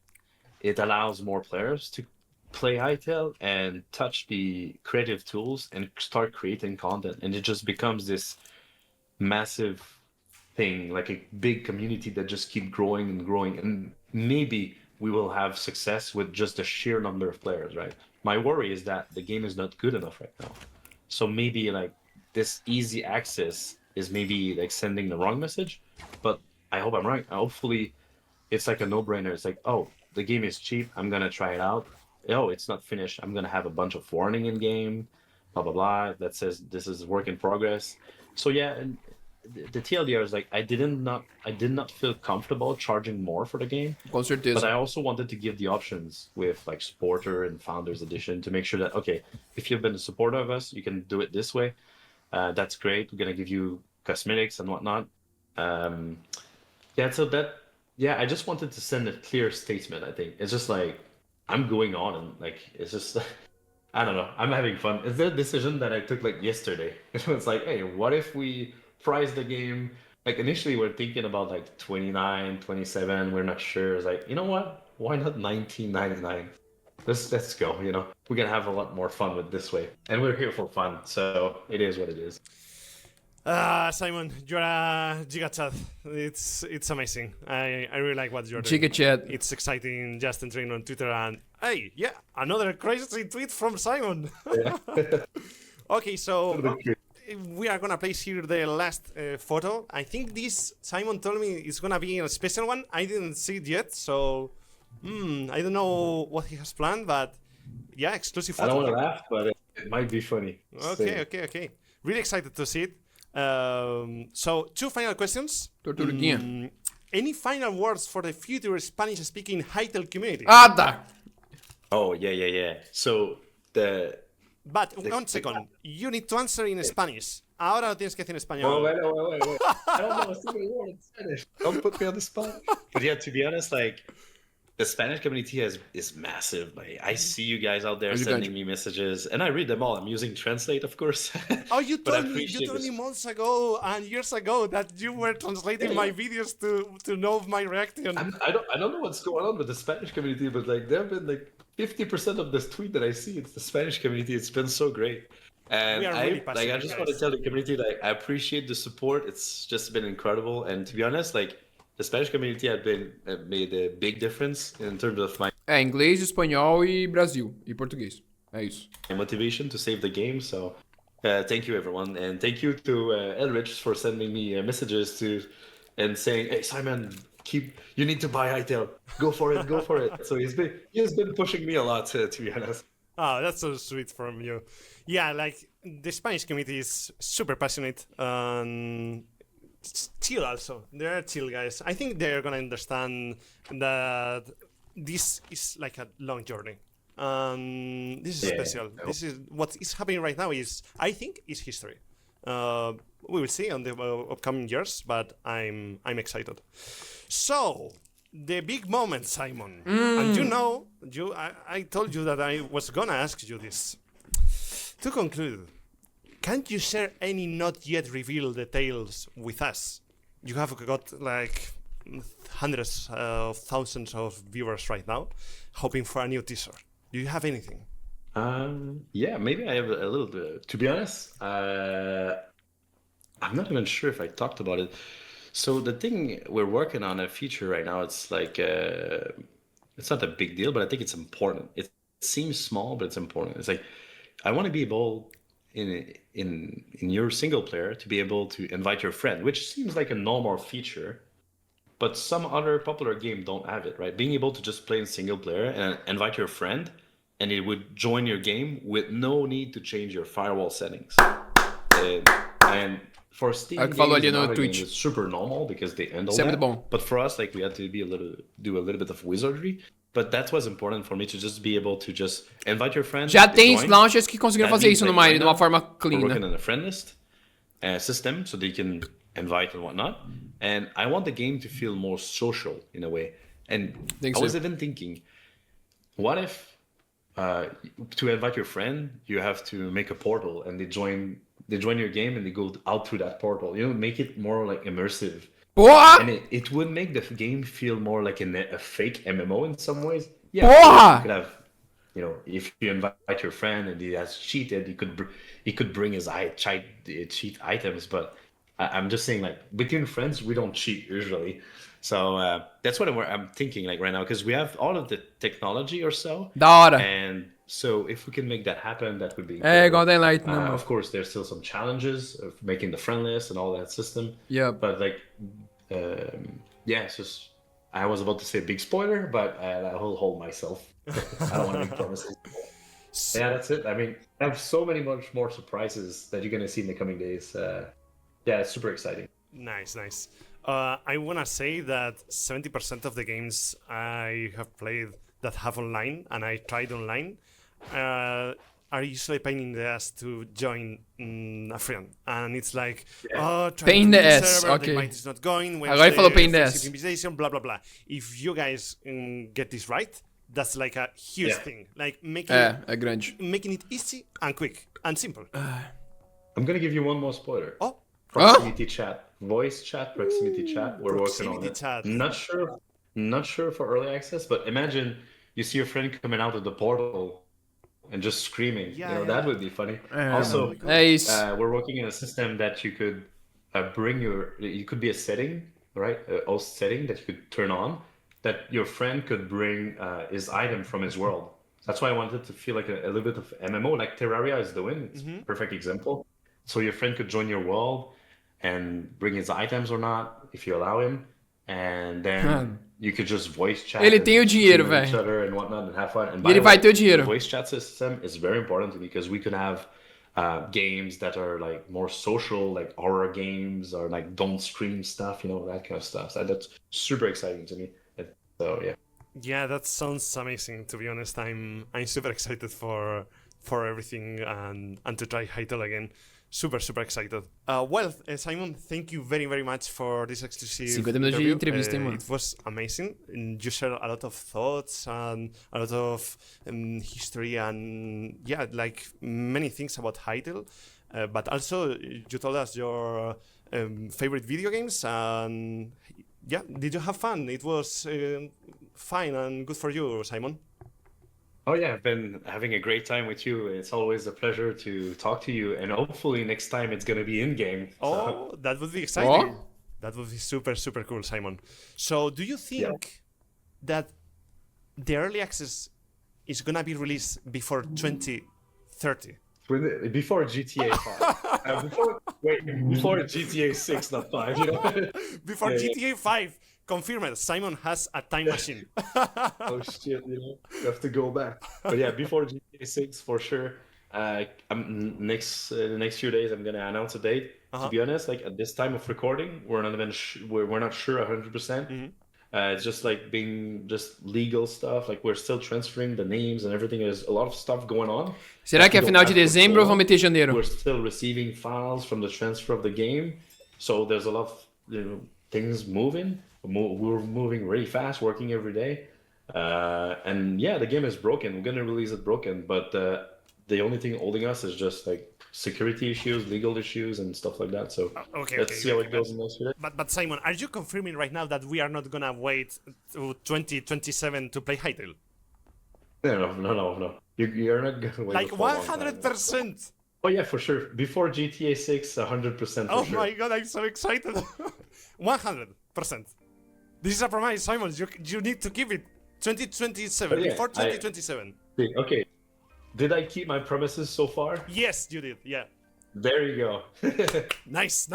it allows more players to play HYTALE and touch the creative tools and start creating content. And it just becomes this massive thing, like a big community that just keep growing and growing. And maybe we will have success with just the sheer number of players, right? My worry is that the game is not good enough right now. So maybe like this easy access is maybe like sending the wrong message, but I hope I'm right. Hopefully it's like a no-brainer. It's like, oh, the game is cheap, I'm gonna try it out. Oh, it's not finished, I'm gonna have a bunch of warning in game, blah blah blah, that says this is work in progress. So yeah, and the TLDR is like I did not feel comfortable charging more for the game. Com certeza. But I also wanted to give the options with like supporter and founders edition to make sure that, okay, if you've been a supporter of us, you can do it this way. That's great. We're gonna give you cosmetics and whatnot. I just wanted to send a clear statement. I think it's just like I'm going on and like it's just I don't know. I'm having fun. It's a decision that I took like yesterday. It was like, hey, what if we price the game? Like initially we're thinking about like 29, 27. We're not sure. It's like, you know what? Why not 19.99? Let's go. You know, we're gonna have a lot more fun with this way, and we're here for fun. So it is what it is. Simon, you're a giga chat. It's amazing. I really like what you're doing. Giga chat. It's exciting just entering on Twitter and hey, yeah, another crazy tweet from Simon. Yeah. Okay, so we are gonna place here the last photo. I think this Simon told me it's gonna be a special one. I didn't see it yet, so I don't know what he has planned, but yeah, exclusive photo. I don't want to laugh, but it might be funny. Okay. Really excited to see it. So, 2 final questions. Any final words for the future Spanish-speaking HYTALE community? Tá. Oh, yeah. So, But, one second. You need to answer in Spanish. Ahora lo tienes que decir en español. Oh, wait. I don't know a single word in Spanish. Don't put me on the spot. But yeah, to be honest, like, the Spanish community is massive. Like, I see you guys out there sending me messages, and I read them all. I'm using Translate, of course. Oh, you told me months ago and years ago that you were translating my videos to know my reaction. I don't know what's going on with the Spanish community, but like there have been like 50% of this tweet that I see, it's the Spanish community. It's been so great. And I just want to tell the community that I appreciate the support. It's just been incredible. And to be honest, like, the Spanish community have made a big difference in terms of my inglês, espanhol e Brasil. E português. É isso. motivation to save the game. So thank you, everyone. And thank you to Elrich for sending me messages and saying, hey, Simon, you need to buy HYTALE. Go for it. So he's been pushing me a lot, to be honest. Oh, that's so sweet from you. Yeah, like, the Spanish community is super passionate. Chill also. They're chill guys. I think they're gonna understand that this is like a long journey. This is special. This is what is happening right now I think is history. We will see on the upcoming years, but I'm excited. So the big moment, Simon. And I told you that I was gonna ask you this. To conclude, can't you share any not yet revealed details with us? You have got like hundreds of thousands of viewers right now, hoping for a new teaser. Do you have anything? Yeah, maybe I have a little bit. To be honest, I'm not even sure if I talked about it. So the thing we're working on a feature right now, it's like it's not a big deal, but I think it's important. It seems small, but it's important. It's like I want to be able in your single player to be able to invite your friend, which seems like a normal feature, but some other popular game don't have it, right? Being able to just play in single player and invite your friend, and it would join your game with no need to change your firewall settings. And for Steam games, it's super normal because they handle that. But for us, like, we had to do a little bit of wizardry. But that was important for me to just be able to just invite your friends. Já tem launchers que conseguiram fazer isso numa forma clean. We're working on a friend list system so they can invite and whatnot. And I want the game to feel more social in a way. And I was even thinking, what if to invite your friend, you have to make a portal and they join your game and they go out through that portal. You know, make it more like immersive. Porra! And it would make the game feel more like a fake MMO in some ways. Yeah, Porra! You could have, if you invite your friend and he has cheated, he could bring his cheat items. But I'm just saying, like, between friends, we don't cheat usually. So that's what I'm thinking like right now, because we have all of the technology or so. Da hora. And so if we can make that happen, that would be incredible. Of course, there's still some challenges of making the friend list and all that system. Yeah. But like, it's just, I was about to say a big spoiler, but I will hold myself. I don't want to make promises. Yeah, that's it. I mean, I have so many much more surprises that you're going to see in the coming days. It's super exciting. Nice. I want to say that 70% of the games I have played that have online, and I tried online, are usually pain in the ass to join a friend. And it's like, pain in the ass, okay. The mic is not going. Agora ele falou pain in the ass. Blah, blah, blah. If you guys get this right, that's like a huge thing. Like making it easy and quick and simple. I'm going to give you one more spoiler. Oh. Proximity chat, voice chat, proximity chat. We're working on it. Chat. Not sure for early access, but imagine you see your friend coming out of the portal and just screaming. That would be funny. Also, we're working in a system that you could bring it could be a setting, right? A host setting that you could turn on, that your friend could bring his item from his world. That's why I wanted to feel like a little bit of MMO, like Terraria is doing. It's a perfect example. So your friend could join your world and bring his items or not, if you allow him. And then you could just voice chat. Ele tem o dinheiro, each velho. other and whatnot and have fun. And E ele vai ter o dinheiro. the voice chat system is very important because we could have games that are like more social, like horror games or like don't scream stuff, that kind of stuff. So that's super exciting to me. So yeah. Yeah, that sounds amazing. To be honest, I'm super excited for everything and to try HYTALE again. Super excited. Well, Simon, thank you very, very much for this exclusive 50 minutos de entrevista, hein, mano? It was amazing. You shared a lot of thoughts and a lot of history and, yeah, like many things about HYTALE. But also, you told us your favorite video games. And, yeah, did you have fun? It was fine and good for you, Simon. Oh yeah, I've been having a great time with you. It's always a pleasure to talk to you, and hopefully next time it's gonna be in game. Oh, that would be exciting. That would be super cool, Simon. So, do you think that the early access is gonna be released before 2030? Before GTA 5. Before GTA 6, not 5. Before GTA 5. Confirmed. Simon has a time machine. Oh shit! You have to go back. But yeah, before GTA 6 for sure. The next few days, I'm gonna announce a date. To be honest, like at this time of recording, we're not even we're not sure 100%. It's just like being just legal stuff. Like we're still transferring the names and everything. There's a lot of stuff going on. Será que é final de dezembro ou vão meter janeiro? We're still receiving files from the transfer of the game, so there's a lot of things moving. We're moving really fast, working every day. And yeah, the game is broken. We're going to release it broken. But the only thing holding us is just like security issues, legal issues, and stuff like that. So let's see how it goes in those days. But Simon, are you confirming right now that we are not going to wait to 2027 to play HYTALE? No. You're not going to wait. Like 100%. Oh yeah, for sure. Before GTA 6, 100% for sure. Oh my god, I'm so excited. 100%. This is a promise, Simon. You need to keep it. 2027, before 2027. Okay. Did I keep my promises so far? Yes, you did. Yeah. There you go. Nice.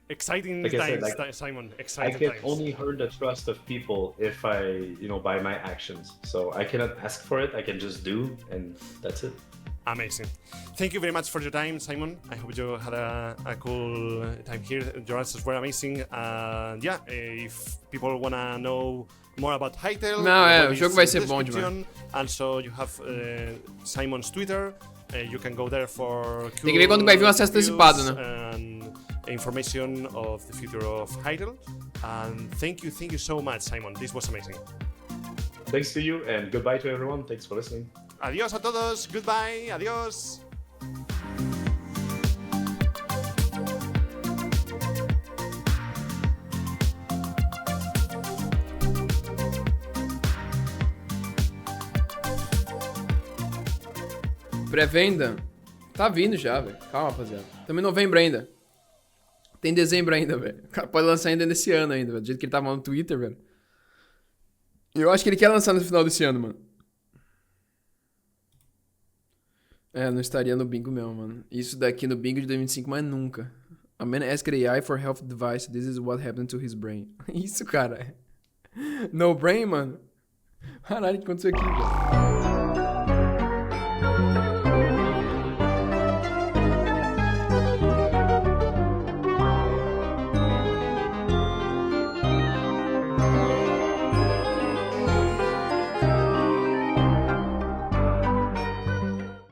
Exciting like times, said, Simon. I Exciting can times. only earn the trust of people if I, by my actions. So I cannot ask for it. I can just do, and that's it. Amazing. Thank you very much for your time, Simon. I hope you had a cool time here. Your answers were amazing. And yeah, if people want to know more about HYTALE, o jogo vai ser bom demais. Also, you have Simon's Twitter. You can go there for Tem que ver quando vai vir um acesso antecipado, né? And information of the future of HYTALE. And thank you so much, Simon. This was amazing. Thanks to you, and goodbye to everyone. Thanks for listening. Adiós a todos. Goodbye. Adiós. Pré-venda? Tá vindo já, velho. Calma, rapaziada. Estamos em novembro ainda. Tem dezembro ainda, velho. O cara pode lançar ainda nesse ano ainda, velho. Do jeito que ele tava no Twitter, velho. Eu acho que ele quer lançar no final desse ano, mano. Não estaria no bingo mesmo, mano. Isso daqui no bingo de 2025, mas nunca. A man asked AI for health advice. This is what happened to his brain. Isso, cara. No brain, mano. Caralho, o que aconteceu aqui, velho?